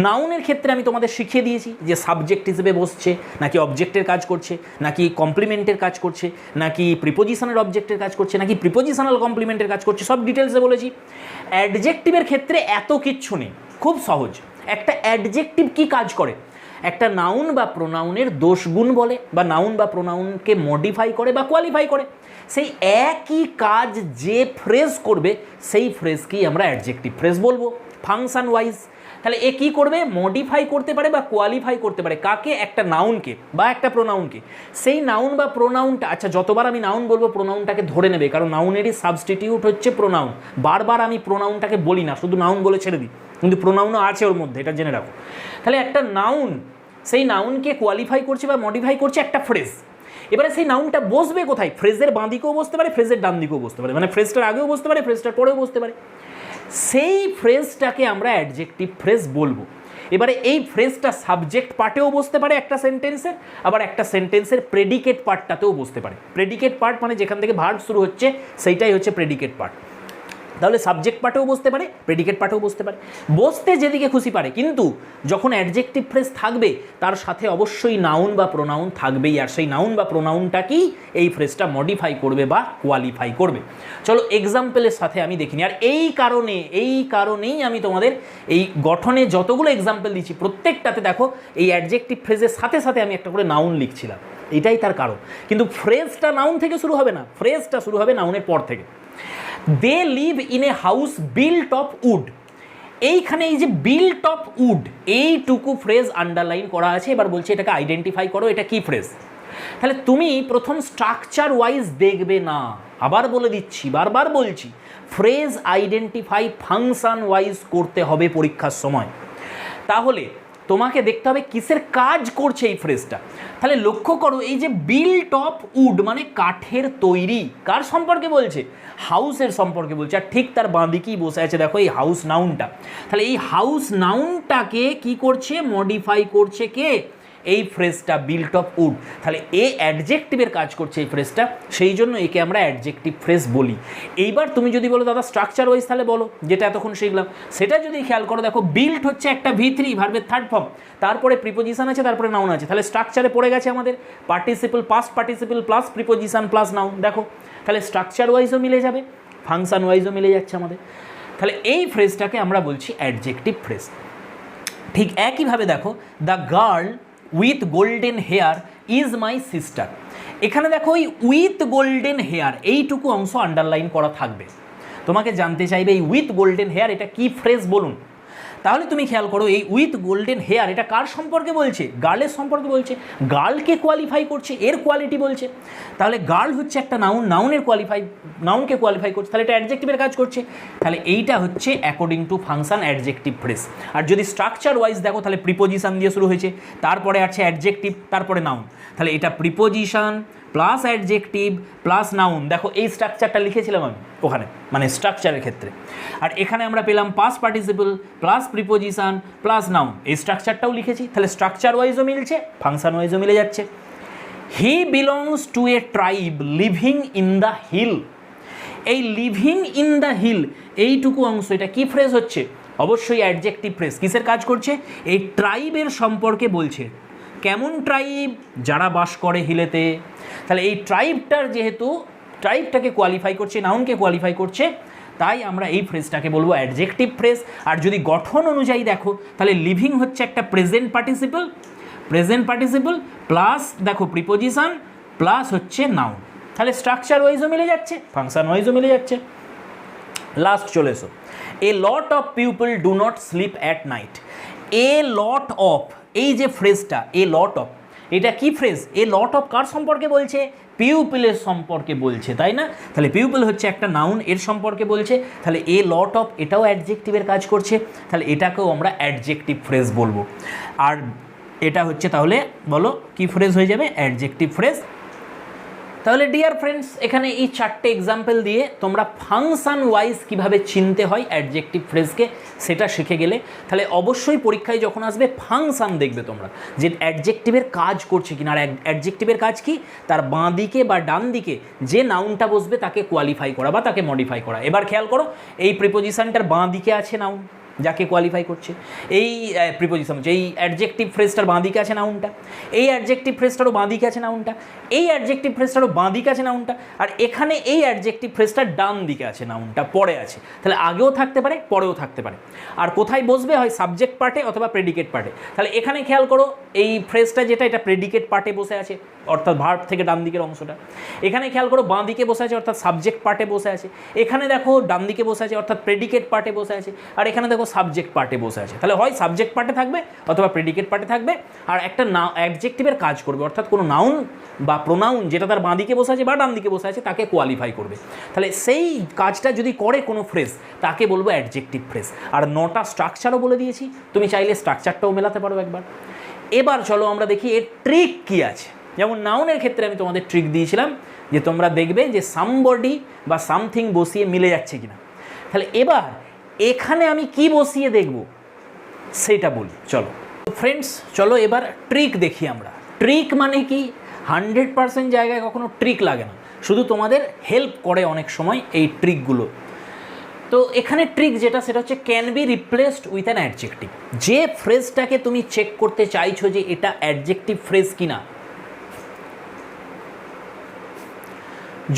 A: নাউনের ক্ষেত্রে আমি তোমাদের শিখিয়ে দিয়েছি যে সাবজেক্ট হিসেবে বসছে, নাকি অবজেক্টের কাজ করছে, নাকি কমপ্লিমেন্টের কাজ করছে, নাকি প্রিপোজিশনের অবজেক্টের কাজ করছে, নাকি প্রিপোজিশনাল কমপ্লিমেন্টের কাজ করছে, সব ডিটেলসে বলেছি। অ্যাডজেক্টিভের ক্ষেত্রে এত কিচ্ছু নেই, খুব সহজ। একটা অ্যাডজেক্টিভ কি কাজ করে? একটা নাউন বা প্রোনাউনের দোষগুণ বলে, বা নাউন বা প্রোনাউনকে মডিফাই করে বা কোয়ালিফাই করে। সেই একই কাজ যে ফ্রেজ করবে সেই ফ্রেজকেই আমরা অ্যাডজেক্টিভ ফ্রেজ বলবো ফাংশন ওয়াইজ। তাহলে এ কী করবে? মডিফাই করতে পারে বা কোয়ালিফাই করতে পারে কাকে? একটা নাউনকে বা একটা প্রোনাউনকে। সেই নাউন বা প্রোনাউনটা, আচ্ছা যতবার আমি নাউন বলবো প্রোনাউনটাকে ধরে নেবে, কারণ নাউনেরই সাবস্টিটিউট হচ্ছে প্রোনাউন। বারবার আমি প্রোনাউনটাকে বলি না, শুধু নাউন বলে ছেড়ে দিই, কিন্তু প্রোনাউনও আছে ওর মধ্যে, এটা জেনে রাখো। তাহলে একটা নাউন, সেই নাউনকে কোয়ালিফাই করছে বা মডিফাই করছে একটা ফ্রেজ। এবারে সেই নাউনটা বসবে কোথায়? ফ্রেজের বাঁ দিকেও বসতে পারে, ফ্রেজের ডান দিকেও বসতে পারে, মানে ফ্রেজটার আগেও বসতে পারে, ফ্রেজটার পরেও বসতে পারে। সেই ফ্রেজটাকে আমরা অ্যাডজেক্টিভ ফ্রেজ বলবো। এবারে এই ফ্রেজটা সাবজেক্ট পার্টেও বসতে পারে একটা সেন্টেন্সের, আবার একটা সেন্টেন্সের প্রেডিকেট পার্টটাতেও বসতে পারে। প্রেডিকেট পার্ট মানে যেখান থেকে ভার্ব শুরু হচ্ছে সেইটাই হচ্ছে প্রেডিকেট পার্ট। তাহলে সাবজেক্ট পার্টেও বসতে পারে, প্রেডিকেট পার্টেও বসতে পারে, বসতে যেদিকে খুশি পারে। কিন্তু যখন অ্যাডজেক্টিভ ফ্রেজ থাকবে তার সাথে অবশ্যই নাউন বা প্রোনাউন থাকবেই, আর সেই নাউন বা প্রোনাউনটাকেই এই ফ্রেজটা মডিফাই করবে বা কোয়ালিফাই করবে। চলো এক্সাম্পলের সাথে আমি দেখিনি। আর এই কারণেই আমি তোমাদের এই গঠনে যতগুলো এক্সাম্পল দিচ্ছি প্রত্যেকটাতে দেখো এই অ্যাডজেক্টিভ ফ্রেজের সাথে সাথে আমি একটা করে নাউন লিখছিলাম, এটাই তার কারণ। কিন্তু ফ্রেজটা নাউন থেকে শুরু হবে না, ফ্রেজটা শুরু হবে নাউনের পর থেকে। They live in a house built of wood. এইখানে এই যে বিল্ট অফ উড, এইটুকু ফ্রেজ আন্ডারলাইন করা আছে। এবার বলছে এটাকে আইডেন্টিফাই করো, এটা কি ফ্রেজ। তাহলে তুমি প্রথম স্ট্রাকচার ওয়াইজ দেখবে না, আবার বলে দিচ্ছি, বারবার বলছি, ফ্রেজ আইডেন্টিফাই ফাংশন ওয়াইজ করতে হবে পরীক্ষার সময়। তাহলে তোমাকে দেখতে হবে কিসের কাজ করছে এই ফ্রেজটা। তাহলে লক্ষ্য করো, এই যে বিল্ট অফ উড মানে কাঠের তৈরি, কার সম্পর্কে বলছে? হাউসের সম্পর্কে বলছে। আর ঠিক তার বাঁ দিকেই বসে আছে দেখো এই হাউস নাউনটা। তাহলে এই হাউস নাউনটাকে কি করছে? মডিফাই করছে কে? এই ফ্রেজটা বিল্ট অফ উড। তাহলে এ অ্যাডজেক্টিভের কাজ করছে এই ফ্রেজটা, সেই জন্য একে আমরা অ্যাডজেক্টিভ ফ্রেজ বলি। এইবার তুমি যদি বলো দাদা স্ট্রাকচার ওয়াইজ, তাহলে বলো, যেটা এতক্ষণ শিখলাম সেটা যদি খেয়াল করো, দেখো বিল্ট হচ্ছে একটা V3 ভার্বের থার্ড ফর্ম, তারপরে প্রিপোজিশন আছে, তারপরে নাউন আছে। তাহলে স্ট্রাকচারে পড়ে গেছে আমাদের participle, past participle plus preposition plus noun. দেখো তাহলে স্ট্রাকচার ওয়াইজও মিলে যাবে, ফাংশন ওয়াইজও মিলে যাচ্ছে আমাদের। তাহলে এই ফ্রেজটাকে আমরা বলছি অ্যাডজেক্টিভ ফ্রেজ। ঠিক একইভাবে দেখো, the girl with golden hair is my sister. এখানে দেখো ওই উইথ গোল্ডেন হেয়ার এইটুকু অংশ আন্ডারলাইন করা থাকবে। তোমাকে জানতে চাইবে এই উইথ গোল্ডেন হেয়ার এটা কি ফ্রেজ বলুন। তাহলে তুমি খেয়াল করো, এই উইথ গোল্ডেন হেয়ার এটা কার সম্পর্কে বলছে? গার্লের সম্পর্কে বলছে। গার্লকে কোয়ালিফাই করছে, এর কোয়ালিটি বলছে। তাহলে গার্ল হচ্ছে একটা নাউন, নাউনকে কোয়ালিফাই করছে, তাহলে এটা অ্যাডজেক্টিভের কাজ করছে। তাহলে এইটা হচ্ছে according to function adjective phrase. আর যদি স্ট্রাকচার ওয়াইজ দেখো, তাহলে প্রিপোজিশন দিয়ে শুরু হয়েছে, তারপরে আছে অ্যাডজেক্টিভ, তারপরে নাউন। তাহলে এটা preposition plus adjective plus noun. দেখো এই স্ট্রাকচারটা লিখেছিলাম আমি ওখানে, মানে স্ট্রাকচারের ক্ষেত্রে। আর এখানে আমরা পেলাম past participle plus preposition plus noun, এই স্ট্রাকচারটাও লিখেছি। তাহলে স্ট্রাকচার ওয়াইজও মিলছে, ফাংশন ওয়াইজও মিলে যাচ্ছে। He belongs to a tribe living in the hill. এই লিভিং ইন দ্য হিল এইটুকু অংশ এটা কি ফ্রেজ হচ্ছে? অবশ্যই অ্যাডজেক্টিভ ফ্রেজ। কিসের কাজ করছে? এই ট্রাইবের সম্পর্কে বলছে। কেমন ট্রাইব? যারা বাস করে হিলেতে। তাহলে এই ট্রাইবটার যেহেতু ট্রাইবটাকে কোয়ালিফাই করছে, নাউনকে কোয়ালিফাই করছে, তাই আমরা এই ফ্রেজটাকে বলবো অ্যাডজেক্টিভ ফ্রেজ। আর যদি গঠন অনুযায়ী দেখো, তাহলে লিভিং হচ্ছে একটা প্রেজেন্ট পার্টিসিপল প্লাস দেখো প্রিপোজিশন প্লাস হচ্ছে নাউন। তাহলে স্ট্রাকচার ওয়াইজও মিলে যাচ্ছে, ফাংশন ওয়াইজও মিলে যাচ্ছে। লাস্ট চলে এসো, a lot of people do not sleep at night. A lot of, এই যে ফ্রেজটা এ লট অফ, এটা কি ফ্রেজ? এ লট অফ কার সম্পর্কে বলছে? পিউপিলের সম্পর্কে বলছে, তাই না? তাহলে পিউপিল হচ্ছে একটা নাউন, এর সম্পর্কে বলছে। তাহলে এ লট অফ এটাও অ্যাডজেক্টিভের কাজ করছে, তাহলে এটাকেও আমরা অ্যাডজেক্টিভ ফ্রেজ বলবো। আর এটা হচ্ছে তাহলে বলো কি ফ্রেজ হয়ে যাবে? Adjective phrase. তাহলে ডিয়ার ফ্রেন্ডস, এখানে এই 4টে এক্সাম্পল দিয়ে তোমরা ফাংশন ওয়াইজ কীভাবে চিনতে হয় অ্যাডজেক্টিভ ফ্রেজকে সেটা শিখে গেলে। তাহলে অবশ্যই পরীক্ষায় যখন আসবে ফাংশন দেখবে তোমরা যে অ্যাডজেক্টিভের কাজ করছে কিনা। আর অ্যাডজেক্টিভের কাজ কি? তার বাঁ দিকে বা ডান দিকে যে নাউনটা বসবে তাকে কোয়ালিফাই করা বা তাকে মডিফাই করা। এবার খেয়াল করো, এই প্রিপোজিশনটার বাঁ দিকে আছে নাউন যাকে কোয়ালিফাই করছে, এই প্রিপোজিশন হচ্ছে এই অ্যাডজেক্টিভ ফ্রেজটার বাঁ দিকে আছে নাউনটা, এই অ্যাডজেক্টিভ ফ্রেজটারও বাঁ দিকে আছে নাউনটা, এই অ্যাডজেক্টিভ ফ্রেজটারও বাঁ দিকে আছে নাউনটা, আর এখানে এই অ্যাডজেক্টিভ ফ্রেজটার ডান দিকে আছে নাউনটা, পরে আছে। তাহলে আগেও থাকতে পারে, পরেও থাকতে পারে। আর কোথায় বসবে? হয় সাবজেক্ট পার্টে অথবা প্রেডিকেট পার্টে। তাহলে এখানে খেয়াল করো, এই ফ্রেজটা যেটা এটা প্রেডিকেট পার্টে বসে আছে, অর্থাৎ ভার্ব থেকে ডান দিকের অংশটা। এখানে খেয়াল করো বাঁ দিকে বসে আছে অর্থাৎ সাবজেক্ট পার্টে বসে আছে। এখানে দেখো ডান দিকে বসে আছে অর্থাৎ প্রেডিকেট পার্টে বসে আছে। আর এখানে দেখো সাবজেক্ট পার্টে বসে আছে। তাহলে হয় সাবজেক্ট পার্টে থাকবে অথবা প্রেডিকেট পার্টে থাকবে, আর একটা অ্যাডজেক্টিভের কাজ করবে, অর্থাৎ কোনো নাউন বা প্রোনাউন যেটা তার বাঁ দিকে বসে আছে বা ডান দিকে বসে আছে তাকে কোয়ালিফাই করবে। তাহলে সেই কাজটা যদি করে কোনো ফ্রেজ তাকে বলবো অ্যাডজেক্টিভ ফ্রেজ। আর 9টা স্ট্রাকচারও বলে দিয়েছি, তুমি চাইলে স্ট্রাকচারটাও মেলাতে পারো একবার। এবার চলো আমরা দেখি এর ট্রিক কী আছে। যেমন নাউনের ক্ষেত্রে আমি তোমাদের ট্রিক দিয়েছিলাম যে তোমরা দেখবে যে সামবডি বা সামথিং বসিয়ে মিলে যাচ্ছে কিনা। তাহলে এবার এখানে আমি কি বসিয়ে দেখব সেটা বলি। চলো ফ্রেন্ডস, চলো এবার ট্রিক দেখি আমরা। ট্রিক মানে কি? 100% জায়গায় কখনো ট্রিক লাগে না, শুধু তোমাদের হেল্প করে অনেক সময় এই ট্রিকগুলো। তো এখানে ট্রিক যেটা সেটা হচ্ছে can be replaced with an adjective. যে ফ্রেজটাকে তুমি চেক করতে চাইছো যে এটা অ্যাডজেক্টিভ ফ্রেজ কিনা,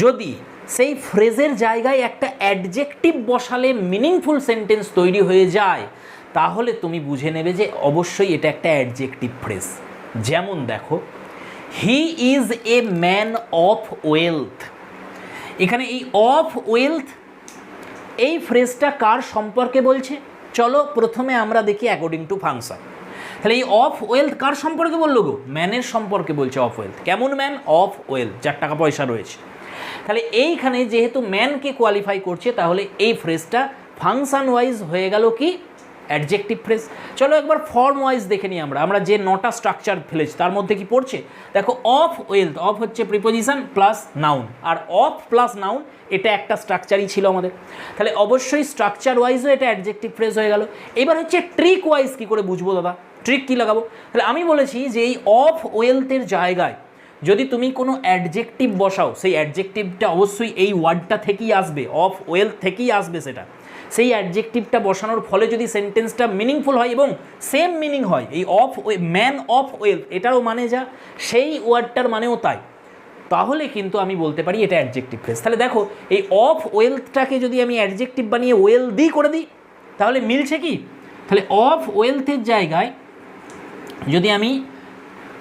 A: যদি সেই ফ্রেজের জায়গায় একটা অ্যাডজেক্টিভ বসালে মিনিংফুল সেন্টেন্স তৈরি হয়ে যায়, তাহলে তুমি বুঝে নেবে যে অবশ্যই এটা একটা অ্যাডজেক্টিভ ফ্রেজ। যেমন দেখো, he is a man of wealth. এখানে এই অফ ওয়েলথ এই ফ্রেজটা কার সম্পর্কে বলছে? চলো প্রথমে আমরা দেখি অ্যাকর্ডিং টু ফাংশন। তাহলে এই অফ ওয়েলথ কার সম্পর্কে বললো গো? ম্যানের সম্পর্কে বলছে অফ ওয়েলথ। কেমন ম্যান? অফ ওয়েলথ, যার টাকা পয়সা রয়েছে। তাহলে এইখানে যেহেতু ম্যানকে কোয়ালিফাই করছে, তাহলে এই ফ্রেজটা ফাংশন ওয়াইজ হয়ে গেল কি? Adjective phrase. চলো একবার ফর্ম ওয়াইজ দেখে নিই আমরা যে 9টা স্ট্রাকচার ফেলেছি তার মধ্যে কি পড়ছে দেখো। অফ ওয়েলথ, অফ হচ্ছে প্রিপোজিশন প্লাস নাউন, আর অফ প্লাস নাউন এটা একটা স্ট্রাকচারই ছিল আমাদের। তাহলে অবশ্যই স্ট্রাকচার ওয়াইজও এটা অ্যাডজেক্টিভ ফ্রেজ হয়ে গেল। এবার হচ্ছে ট্রিক ওয়াইজ কী করে বুঝবো দাদা? ট্রিক কী লাগাবো? তাহলে আমি বলেছি যে এই অফ ওয়েলথের জায়গায় যদি তুমি কোনো অ্যাডজেক্টিভ বসাও, সেই অ্যাডজেক্টিভটা অবশ্যই এই ওয়ার্ডটা থেকেই আসবে, অফ ওয়েলথ থেকেই আসবে সেটা। সেই অ্যাডজেক্টিভটা বসানোর ফলে যদি সেন্টেন্সটা মিনিংফুল হয় এবং সেম মিনিং হয়, এই অফ ম্যান অফ ওয়েলথ এটারও মানে যা, সেই ওয়ার্ডটার মানেও তাই, তাহলে কিন্তু আমি বলতে পারি এটা অ্যাডজেক্টিভ ফ্রেজ। তাহলে দেখো, এই অফ ওয়েলথটাকে যদি আমি অ্যাডজেক্টিভ বানিয়ে ওয়েলদি করে দিই, তাহলে মিলছে কি? তাহলে অফ ওয়েলথের জায়গায় যদি আমি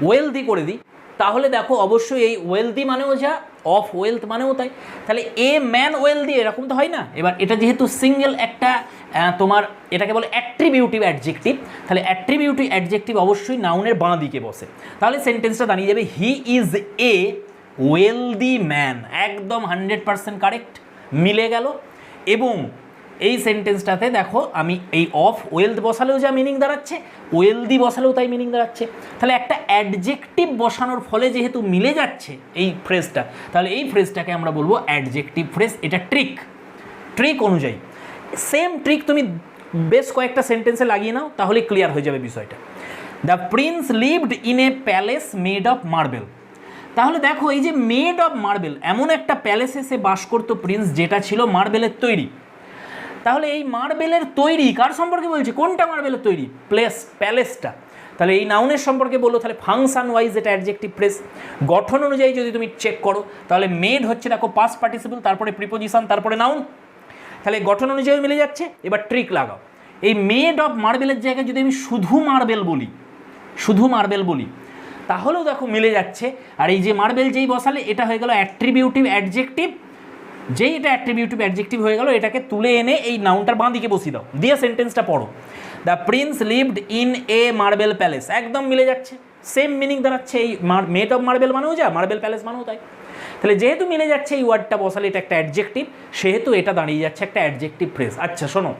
A: ওয়েলদি করে দিই, তাহলে দেখো অবশ্যই এই ওয়েলদি মানেও যা, অফ ওয়েলথ মানেও তাই। তাহলে এ ম্যান ওয়েলদি এরকম তো হয় না। এবার এটা যেহেতু সিঙ্গেল একটা তোমার এটাকে বলে অ্যাট্রিবিউটিভ অ্যাডজেক্টিভ, তাহলে অ্যাট্রিবিউটিভ অ্যাডজেক্টিভ অবশ্যই নাউনের বাঁ দিকে বসে। তাহলে সেন্টেন্সটা দাঁড়িয়ে যাবে he is a wealthy man. একদম 100% কারেক্ট, মিলে গেল। এবং এই সেন্টেন্সটাতে দেখো আমি এই অফ ওয়েলথ বসালেও যা মিনিং দাঁড়াচ্ছে, ওয়েলদি বসালেও তাই মিনিং দাঁড়াচ্ছে। তাহলে একটা অ্যাডজেক্টিভ বসানোর ফলে যেহেতু মিলে যাচ্ছে এই ফ্রেজটা, তাহলে এই ফ্রেজটাকে আমরা বলবো অ্যাডজেক্টিভ ফ্রেজ। এটা ট্রিক অনুযায়ী। সেম ট্রিক তুমি বেশ কয়েকটা সেন্টেন্সে লাগিয়ে নাও, তাহলে ক্লিয়ার হয়ে যাবে বিষয়টা। The Prince lived in a palace made of marble. তাহলে দেখো এই যে মেড অফ মার্বেল, এমন একটা প্যালেসে সে বাস করতো প্রিন্স যেটা ছিল মার্বেলের তৈরি। তাহলে এই মার্বেলের তৈরি কার সম্পর্কে বলছে? কোনটা মার্বেলের তৈরি? প্যালেসটা। তাহলে এই নাউনের সম্পর্কে বললো, তাহলে ফাংশন ওয়াইজ এটা অ্যাডজেক্টিভ ফ্রেজ। গঠন অনুযায়ী যদি তুমি চেক করো, তাহলে মেড হচ্ছে দেখো পাস্ট পার্টিসিপল, তারপরে প্রিপোজিশন, তারপরে নাউন। তাহলে গঠন অনুযায়ী মিলে যাচ্ছে। এবার ট্রিক লাগাও, এই মেড অফ মার্বেলের জায়গায় যদি আমি শুধু মার্বেল বলি, তাহলেও দেখো মিলে যাচ্ছে। আর এই যে মার্বেল যেই বসালে এটা হয়ে গেল অ্যাট্রিবিউটিভ অ্যাডজেক্টিভ। যেই এটা অ্যাট্রিবিউটিভ অ্যাডজেক্টিভ হয়ে গেল, এটাকে তুলে এনে এই নাউনটার বাঁ দিকে বসিয়ে দাও, দিয়ে সেন্টেন্সটা পড়ো। The Prince lived in a marble palace. একদম মিলে যাচ্ছে, সেম মিনিং দাঁড়াচ্ছে। এই মেড অফ মার্বেল মানেও যা, মার্বেল প্যালেস মানেও তাই। তাহলে যেহেতু মিলে যাচ্ছে, এই ওয়ার্ডটা বসালে এটা একটা অ্যাডজেক্টিভ, সেহেতু এটা দাঁড়িয়ে যাচ্ছে একটা অ্যাডজেক্টিভ ফ্রেজ। আচ্ছা শোনো,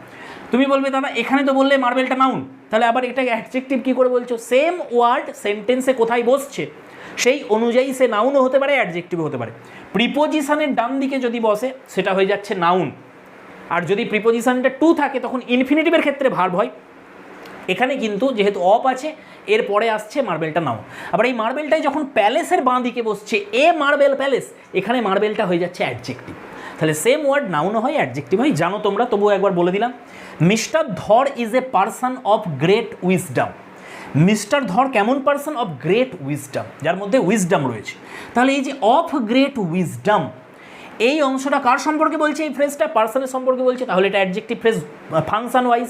A: তুমি বলবে দাদা এখানে তো বললে মার্বেলটা নাউন, তাহলে আবার এটা অ্যাডজেক্টিভ কী করে বলছো? সেম ওয়ার্ড সেন্টেন্সে কোথায় বসছে
B: সেই অনুযায়ী সে নাউনও হতে পারে, অ্যাডজেক্টিভও হতে পারে। প্রিপোজিশনের ডান দিকে যদি বসে সেটা হয়ে যাচ্ছে নাউন, আর যদি প্রিপোজিশনটা টু থাকে তখন ইনফিনিটিভের ক্ষেত্রে ভার্ব হয়। এখানে কিন্তু যেহেতু অফ আছে এরপরে আসছে মার্বেলটা নাউন। আবার এই মার্বেলটাই যখন প্যালেসের বাঁ দিকে বসছে, এ মার্বেল প্যালেস, এখানে মার্বেলটা হয়ে যাচ্ছে অ্যাডজেক্টিভ। তাহলে সেম ওয়ার্ড নাউনও হয় অ্যাডজেক্টিভ হয়, জানো তোমরা, তবুও একবার বলে দিলাম। মিস্টার ধর is a person of great wisdom. Mister ধর কেমন পারসন? অফ গ্রেট উইজডম, যার মধ্যে উইজডম রয়েছে। তাহলে এই যে অফ গ্রেট উইজডম, এই অংশটা কার সম্পর্কে বলছে? এই ফ্রেজটা পার্সনের সম্পর্কে বলছে, তাহলে এটা অ্যাডজেক্টিভ ফ্রেজ। ফাংশন ওয়াইজ,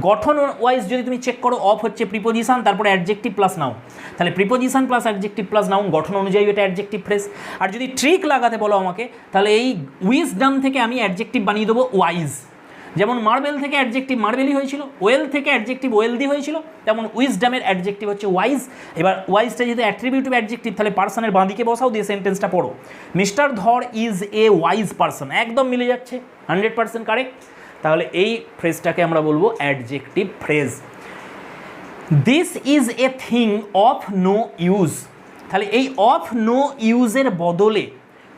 B: গঠন ওয়াইজ যদি তুমি চেক করো, অফ হচ্ছে প্রিপোজিশন, তারপরে অ্যাডজেক্টিভ প্লাস নাউন। তাহলে preposition plus adjective plus noun, গঠন অনুযায়ী এটা অ্যাডজেক্টিভ ফ্রেজ। আর যদি ট্রিক লাগাতে বলো আমাকে, তাহলে এই উইজডম থেকে আমি অ্যাডজেক্টিভ বানিয়ে দেবো ওয়াইজ। যেমন মার্বেল থেকে অ্যাডজেক্টিভ মার্বেলই হয়েছিল, ওয়েল থেকে অ্যাডজেক্টিভ ওয়েলদি হয়েছিল, তেমন উইজডমের অ্যাডজেক্টিভ হচ্ছে ওয়াইজ। এবার ওয়াইজটা যেহেতু অ্যাট্রিবিউটিভ অ্যাডজেক্টিভ, তাহলে পার্সনের বাঁদিকে বসাও, দিয়ে সেন্টেন্সটা পড়ো। মিস্টার ধর ইজ এ ওয়াইজ পার্সন, একদম মিলে যাচ্ছে, 100% কারেক্ট। তাহলে এই ফ্রেজটাকে আমরা বলবো adjective phrase. This is a thing of no use. তাহলে এই অফ নো ইউজের বদলে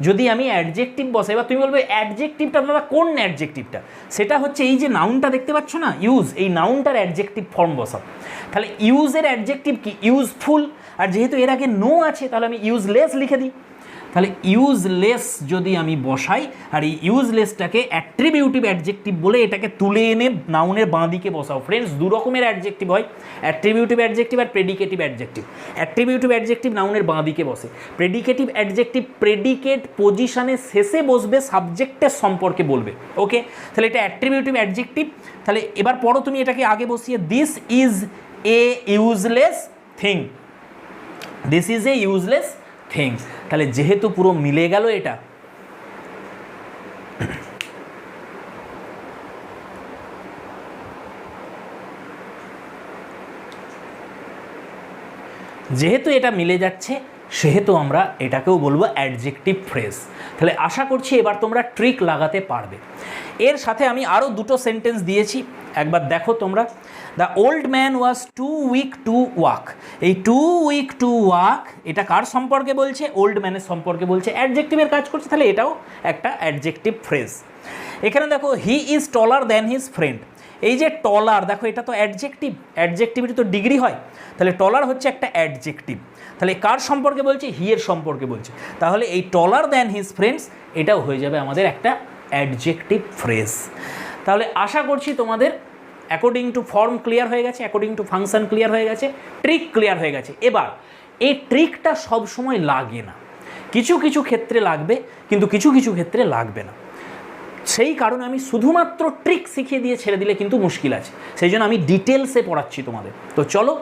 B: যদি আমি অ্যাডজেক্টিভ বসাই, এবার তুমি বলবে অ্যাডজেক্টিভটা দাদা কোন অ্যাডজেক্টিভটা? সেটা হচ্ছে এই যে নাউনটা দেখতে পাচ্ছ না, ইউজ, এই নাউনটার অ্যাডজেক্টিভ ফর্ম বসাও। তাহলে ইউজের অ্যাডজেক্টিভ কি? ইউজফুল। আর যেহেতু এর আগে নো আছে, তাহলে আমি ইউজলেস লিখে দিই। তাহলে ইউজলেস যদি আমি বসাই, আর এই ইউজলেসটাকে অ্যাট্রিবিউটিভ অ্যাডজেক্টিভ বলে এটাকে তুলে এনে নাউনের বাঁ দিকে বসাও। ফ্রেন্ডস, দু রকমের অ্যাডজেক্টিভ হয়, অ্যাট্রিবিউটিভ অ্যাডজেক্টিভ আর প্রেডিকেটিভ অ্যাডজেক্টিভ। অ্যাট্রিবিউটিভ অ্যাডজেক্টিভ নাউনের বাঁ দিকে বসে, প্রেডিকেটিভ অ্যাডজেক্টিভ প্রেডিকেট পজিশনের শেষে বসবে, সাবজেক্টের সম্পর্কে বলবে। ওকে, তাহলে এটা অ্যাট্রিবিউটিভ অ্যাডজেক্টিভ। তাহলে এবার পড়ো তুমি এটাকে আগে বসিয়ে, this is A useless thing, this is A useless thing. তাহলে যেহেতু পুরো মিলে গেল, এটা যেহেতু এটা মিলে যাচ্ছে, সেহেতু আমরা এটাকেও বলবো অ্যাডজেক্টিভ ফ্রেজ। তাহলে আশা করছি এবার তোমরা ট্রিক লাগাতে পারবে। এর সাথে আমি আরও দুটো সেন্টেন্স দিয়েছি, একবার দেখো তোমরা। The old man was too weak to walk. এই টু উইক টু ওয়াক, এটা কার সম্পর্কে বলছে? ওল্ড ম্যানের সম্পর্কে বলছে, অ্যাডজেক্টিভের কাজ করছে, তাহলে এটাও একটা অ্যাডজেক্টিভ ফ্রেজ। এখানে দেখো, he is taller than his friend. এই যে টলার, দেখো এটা তো অ্যাডজেক্টিভ, অ্যাডজেক্টিভিটি তো ডিগ্রি হয়, তাহলে টলার হচ্ছে একটা অ্যাডজেক্টিভ। তাহলে কার সম্পর্কে বলছে? হি এর সম্পর্কে বলছে, তাহলে এই টলার দ্যান হিজ ফ্রেন্ডস এটাও হয়ে যাবে আমাদের একটা অ্যাডজেক্টিভ ফ্রেজ। তাহলে আশা করছি তোমাদের অ্যাকর্ডিং টু ফর্ম ক্লিয়ার হয়ে গেছে, অ্যাকর্ডিং টু ফাংশন ক্লিয়ার হয়ে গেছে, ট্রিক ক্লিয়ার হয়ে গেছে। এবার এই ট্রিকটা সব সময় লাগে না, কিছু কিছু ক্ষেত্রে লাগবে, কিন্তু কিছু কিছু ক্ষেত্রে লাগবে না। সেই কারণে আমি শুধুমাত্র ট্রিক শিখিয়ে দিয়ে ছেড়ে দিলে কিন্তু মুশকিল আছে, সেই জন্য আমি ডিটেলসে পড়াচ্ছি তোমাদের। তো চলো,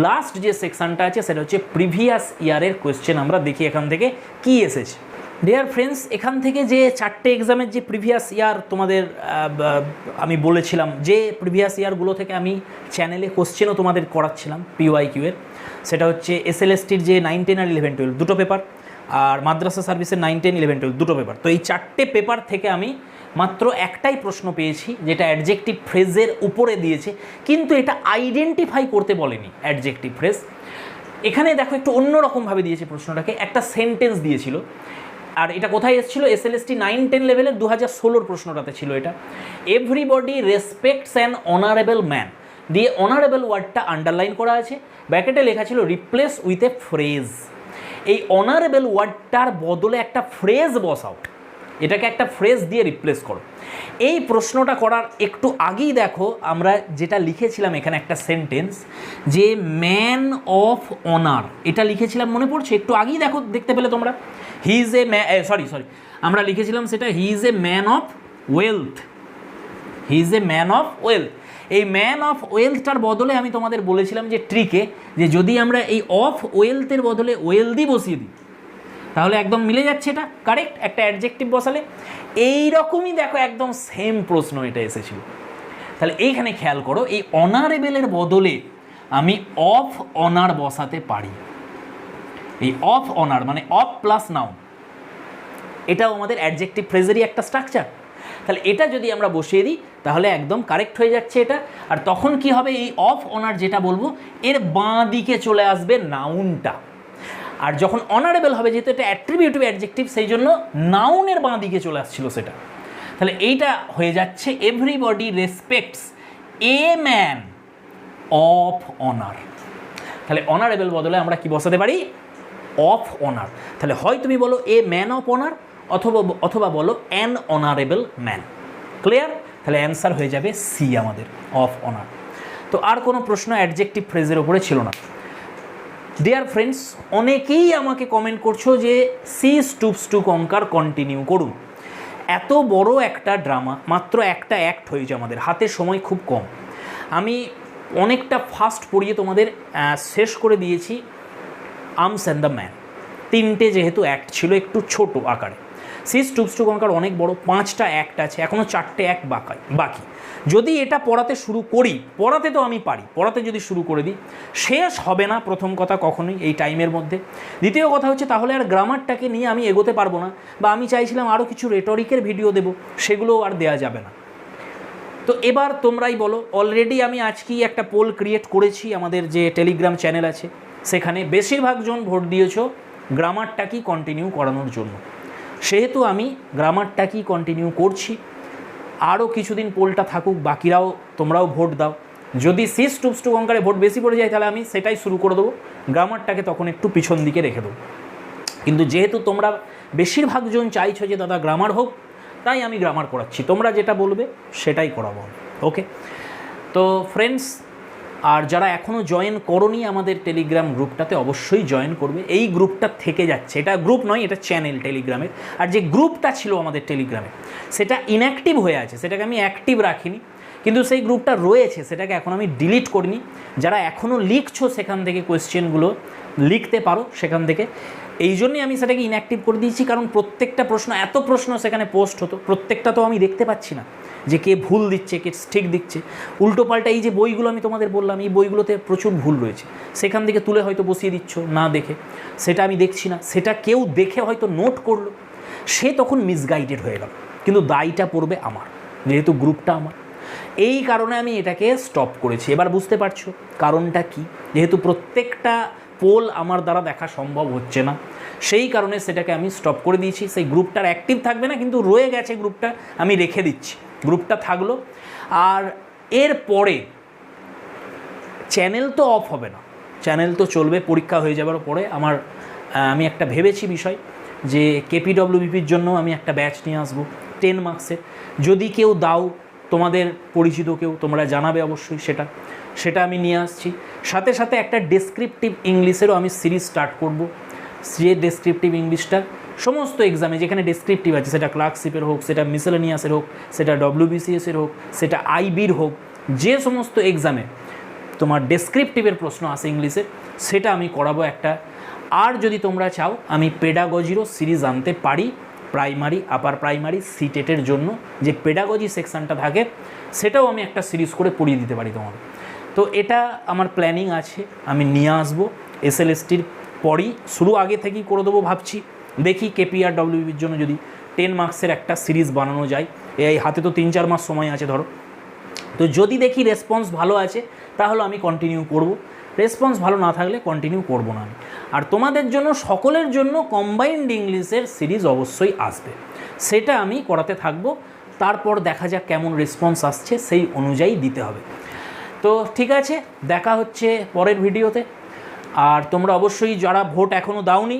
B: লাস্ট যে সেকশনটা আছে সেটা হচ্ছে প্রিভিয়াস ইয়ারের কোয়েশ্চেন। আমরা দেখি এখান থেকে কি এসেছে। ডিয়ার ফ্রেন্ডস, এখান থেকে যে 4টে এক্সামের যে প্রিভিয়াস ইয়ার তোমাদের আমি বলেছিলাম, যে প্রিভিয়াস ইয়ারগুলো থেকে আমি চ্যানেলে কোশ্চেনও তোমাদের করাচ্ছিলাম PYQ এর, সেটা হচ্ছে SLSTর যে 9, 10 আর 11, 12 দুটো পেপার, আর মাদ্রাসা সার্ভিসের 9, 10, 11, 12 দুটো পেপার। তো এই 4টে পেপার থেকে আমি মাত্র একটাই প্রশ্ন পেয়েছি, যেটা অ্যাডজেক্টিভ ফ্রেজের উপরে দিয়েছে, কিন্তু এটা আইডেন্টিফাই করতে বলেনি অ্যাডজেক্টিভ ফ্রেজ। এখানে দেখো একটু অন্যরকমভাবে দিয়েছে প্রশ্নটাকে, একটা সেন্টেন্স দিয়েছিল। আর এটা কোথায় এসেছিল? SLST 9, 10 লেভেলের 2016 প্রশ্নটাতে ছিল এটা। Everybody respects an honourable man দিয়ে অনারেবল ওয়ার্ডটা আন্ডারলাইন করা আছে, ব্র্যাকেটে লেখা ছিল রিপ্লেস উইথ এ ফ্রেজ। এই অনারেবল ওয়ার্ডটার বদলে একটা ফ্রেজ বসাও, এটাকে একটা ফ্রেজ দিয়ে রিপ্লেস করো। এই প্রশ্নটা করার একটু আগেই দেখো আমরা যেটা লিখেছিলাম এখানে একটা সেন্টেন্স, যে ম্যান অফ অনার, এটা লিখেছিলাম মনে পড়ছে? একটু আগেই দেখো, দেখতে পেলে তোমরা। হি ইজ এ সরি আমরা লিখেছিলাম সেটা, he is a man of wealth, he is a man of wealth. এই ম্যান অফ ওয়েলথটার বদলে আমি তোমাদের বলেছিলাম যে ট্রিকে, যে যদি আমরা এই অফ ওয়েলথের বদলে ওয়েলদি বসিয়ে দিই, তাহলে একদম মিলে যাচ্ছে, এটা কারেক্ট একটা অ্যাডজেক্টিভ বসালে। এইরকমই দেখো একদম সেম প্রশ্ন এটা এসেছিল। তাহলে এইখানে খেয়াল করো, এই অনারেবলের বদলে আমি অফ অনার বসাতে পারি। এই অফ অনার মানে অফ প্লাস নাউন, এটাও আমাদের অ্যাডজেক্টিভ ফ্রেজেরই একটা স্ট্রাকচার। তাহলে এটা যদি আমরা বসিয়ে দিই তাহলে একদম কারেক্ট হয়ে যাচ্ছে এটা। আর তখন কি হবে? এই অফ অনার যেটা বলবো এর বাঁ দিকে চলে আসবে নাউনটা। আর যখন অনারেবল হবে, যেহেতু এটা অ্যাট্রিবিউটিভ অ্যাডজেক্টিভ, সেই জন্য নাউনের বাঁ দিকে চলে আসছিল সেটা। তাহলে এইটা হয়ে যাচ্ছে everybody respects a man of honour. তাহলে অনারেবল বদলে আমরা কি বসাতে পারি? Of honour. তাহলে হয় তুমি বলো এ ম্যান অফ অনার, অথবা বলো অ্যান অনারেবল ম্যান। ক্লিয়ার? তাহলে অ্যান্সার হয়ে যাবে সি আমাদের, অফ অনার। তো আর কোনো প্রশ্ন অ্যাডজেক্টিভ ফ্রেজের ওপরে ছিল না। ডিয়ার ফ্রেন্ডস, অনেকেই আমাকে কমেন্ট করছো যে সি স্টুপস টু কনকার কন্টিনিউ করুন। এত বড় একটা ড্রামা, মাত্র একটা অ্যাক্ট হয়েছে, আমাদের হাতে সময় খুব কম। আমি অনেকটা ফাস্ট পড়িয়ে তোমাদের শেষ করে দিয়েছি আর্মস অ্যান্ড দ্য ম্যান। 3টে যেহেতু অ্যাক্ট ছিল একটু ছোট আকারে। সি স্টুপস টু কনকার অনেক বড়, 5টা অ্যাক্ট আছে, এখনও 4টে অ্যাক্ট বাকি। যদি এটা পড়াতে শুরু করি, পড়াতে তো আমি পারি, পড়াতে যদি শুরু করে দিই শেষ হবে না, প্রথম কথা কখনোই এই টাইমের মধ্যে। দ্বিতীয় কথা হচ্ছে তাহলে আর গ্রামারটাকে নিয়ে আমি এগোতে পারবো না, বা আমি চাইছিলাম আরও কিছু রেটরিকের ভিডিও দেবো, সেগুলো আর দেওয়া যাবে না। তো এবার তোমরাই বলো, অলরেডি আমি আজকেই একটা পোল ক্রিয়েট করেছি আমাদের যে টেলিগ্রাম চ্যানেল আছে সেখানে। বেশিরভাগ জন ভোট দিয়েছো গ্রামারটা কি কন্টিনিউ করানোর জন্য, সেহেতু আমি গ্রামারটা কি কন্টিনিউ করছি। আরও কিছুদিন পোলটা থাকুক, বাকিরাও তোমরাও ভোট দাও। যদি সি স্টুপস টু কনকারে ভোট বেশি পড়ে যায় তাহলে আমি সেটাই শুরু করে দেবো, গ্রামারটাকে তখন একটু পিছন দিকে রেখে দেবো। কিন্তু যেহেতু তোমরা বেশিরভাগ জন চাইছো যে দাদা গ্রামার হোক, তাই আমি গ্রামার করাচ্ছি, তোমরা যেটা বলবে সেটাই করাবো। ওকে, তো ফ্রেন্ডস, আর যারা এখনও জয়েন করোনি আমাদের টেলিগ্রাম গ্রুপটাতে, অবশ্যই জয়েন করবে। এই গ্রুপটা থেকে যাচ্ছে, এটা গ্রুপ নয়, এটা চ্যানেল টেলিগ্রামের। আর যে গ্রুপটা ছিল আমাদের টেলিগ্রামে সেটা ইনঅ্যাক্টিভ হয়ে আছে, সেটাকে আমি অ্যাক্টিভ রাখিনি, কিন্তু সেই গ্রুপটা রয়েছে, সেটাকে এখন আমি ডিলিট করিনি। যারা এখনও লিখছো সেখান থেকে কোয়েশ্চেনগুলো লিখতে পারো সেখান থেকে, এই জন্যই আমি সেটাকে ইনঅ্যাক্টিভ করে দিয়েছি। কারণ প্রত্যেকটা প্রশ্ন, এত প্রশ্ন সেখানে পোস্ট হতো, প্রত্যেকটা তো আমি দেখতে পাচ্ছি না যে কে ভুল দিচ্ছে কে ঠিক দিচ্ছে। উল্টোপাল্টা এই যে বইগুলো আমি তোমাদের বললাম, এই বইগুলোতে প্রচুর ভুল রয়েছে, সেখান থেকে তুলে হয়তো বসিয়ে দিচ্ছ না দেখে, সেটা আমি দেখছি না। সেটা কেউ দেখে হয়তো নোট করলো, সে তখন মিসগাইডেড হয়ে গেল, কিন্তু দায়টা পড়বে আমার, যেহেতু গ্রুপটা আমার। এই কারণে আমি এটাকে স্টপ করেছি। এবার বুঝতে পারছো কারণটা কি? যেহেতু প্রত্যেকটা পোল আমার দ্বারা দেখা সম্ভব হচ্ছে না, সেই কারণে সেটাকে আমি স্টপ করে দিয়েছি। সেই গ্রুপটার অ্যাক্টিভ থাকবে না, কিন্তু রয়ে গেছে গ্রুপটা, আমি রেখে দিচ্ছি, গ্রুপটা থাকলো। আর এর পরে চ্যানেল তো অফ হবে না, চ্যানেল তো চলবে। পরীক্ষা হয়ে যাবার পরে আমি একটা ভেবেছি বিষয় যে কেপিডব্লিউবিপির জন্য আমি একটা ব্যাচ নিয়ে আসবো 10 মার্কসের। যদি কেউ দাও, তোমাদের পরিচিত কেউ, তোমরা জানাবে অবশ্যই, সেটা আমি নিয়ে আসছি। সাথে সাথে একটা ডেসক্রিপটিভ ইংলিশেরও আমি সিরিজ স্টার্ট করব, যে ডেসক্রিপটিভ ইংলিশটা সমস্ত এক্সামে যেখানে ডেসক্রিপটিভ আছে, সেটা ক্লার্কশিপের হোক, সেটা মিসেলেনিয়াসের হোক, সেটা ডব্লিউবিসিএসের হোক, সেটা আইবির হোক, যে সমস্ত এক্সামে তোমার ডেসক্রিপটিভের প্রশ্ন আসে ইংলিশের, সেটা আমি করাবো একটা। আর যদি তোমরা চাও আমি পেডাগজিরও সিরিজ আনতে পারি, প্রাইমারি, আপার প্রাইমারি, সিটেটের জন্য যে পেডাগজি সেকশানটা থাকে, সেটাও আমি একটা সিরিজ করে পড়িয়ে দিতে পারি তোমাদের। তো এটা আমার প্ল্যানিং আছে, আমি নিয়ে আসবো এসএলএসটির পরই, শুরু আগে থেকেই করে দেবো ভাবছি। দেখি কেপিআর ডব্লিউবির জন্য যদি 10 মার্কসের একটা সিরিজ বানানো যায়, এই হাতে তো 3-4 মাস সময় আছে ধরো। তো যদি দেখি রেসপন্স ভালো আছে তাহলে আমি কন্টিনিউ করব, রেসপন্স ভালো না থাকলে কন্টিনিউ করব না আমি। আর তোমাদের জন্য, সকলের জন্য কম্বাইন্ড ইংলিশের সিরিজ অবশ্যই আসবে, সেটা আমি করাতে থাকবো। তারপর দেখা যাক কেমন রেসপন্স আসছে, সেই অনুযায়ী দিতে হবে। তো ঠিক আছে, দেখা হচ্ছে পরের ভিডিওতে। আর তোমরা অবশ্যই যারা ভোট এখনও দাওনি,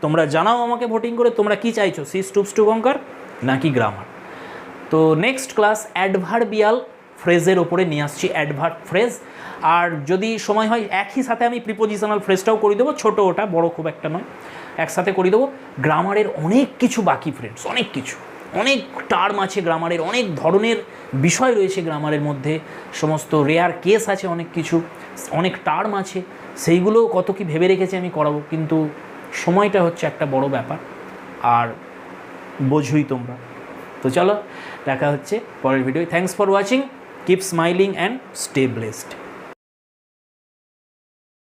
B: তোমরা জানাও আমাকে ভোটিং করে তোমরা কি চাইছো, সি স্টুপস টু কনকার নাকি গ্রামার। তো নেক্সট ক্লাস অ্যাডভার্বিয়াল ফ্রেজের ওপরে নিয়ে আসছি, অ্যাডভার্ব ফ্রেজ। আর যদি সময় হয় একই সাথে আমি প্রিপোজিশনাল ফ্রেজটাও করে দেবো, ছোটো, ওটা বড় খুব একটা নয়, একসাথে করে দেবো। গ্রামারের অনেক কিছু বাকি ফ্রেন্ডস, অনেক কিছু, অনেক টার্ম আছে গ্রামারের, অনেক ধরনের বিষয় রয়েছে গ্রামারের মধ্যে, সমস্ত রেয়ার কেস আছে, অনেক কিছু, অনেক টার্ম আছে, সেইগুলো কত কি ভেবে রেখেছি আমি করাবো, কিন্তু সময়টা হচ্ছে একটা বড় ব্যাপার, আর বোঝোই তোমরা। তো চলো, দেখা হচ্ছে পরের video. Thanks for watching, keep smiling and stay blessed.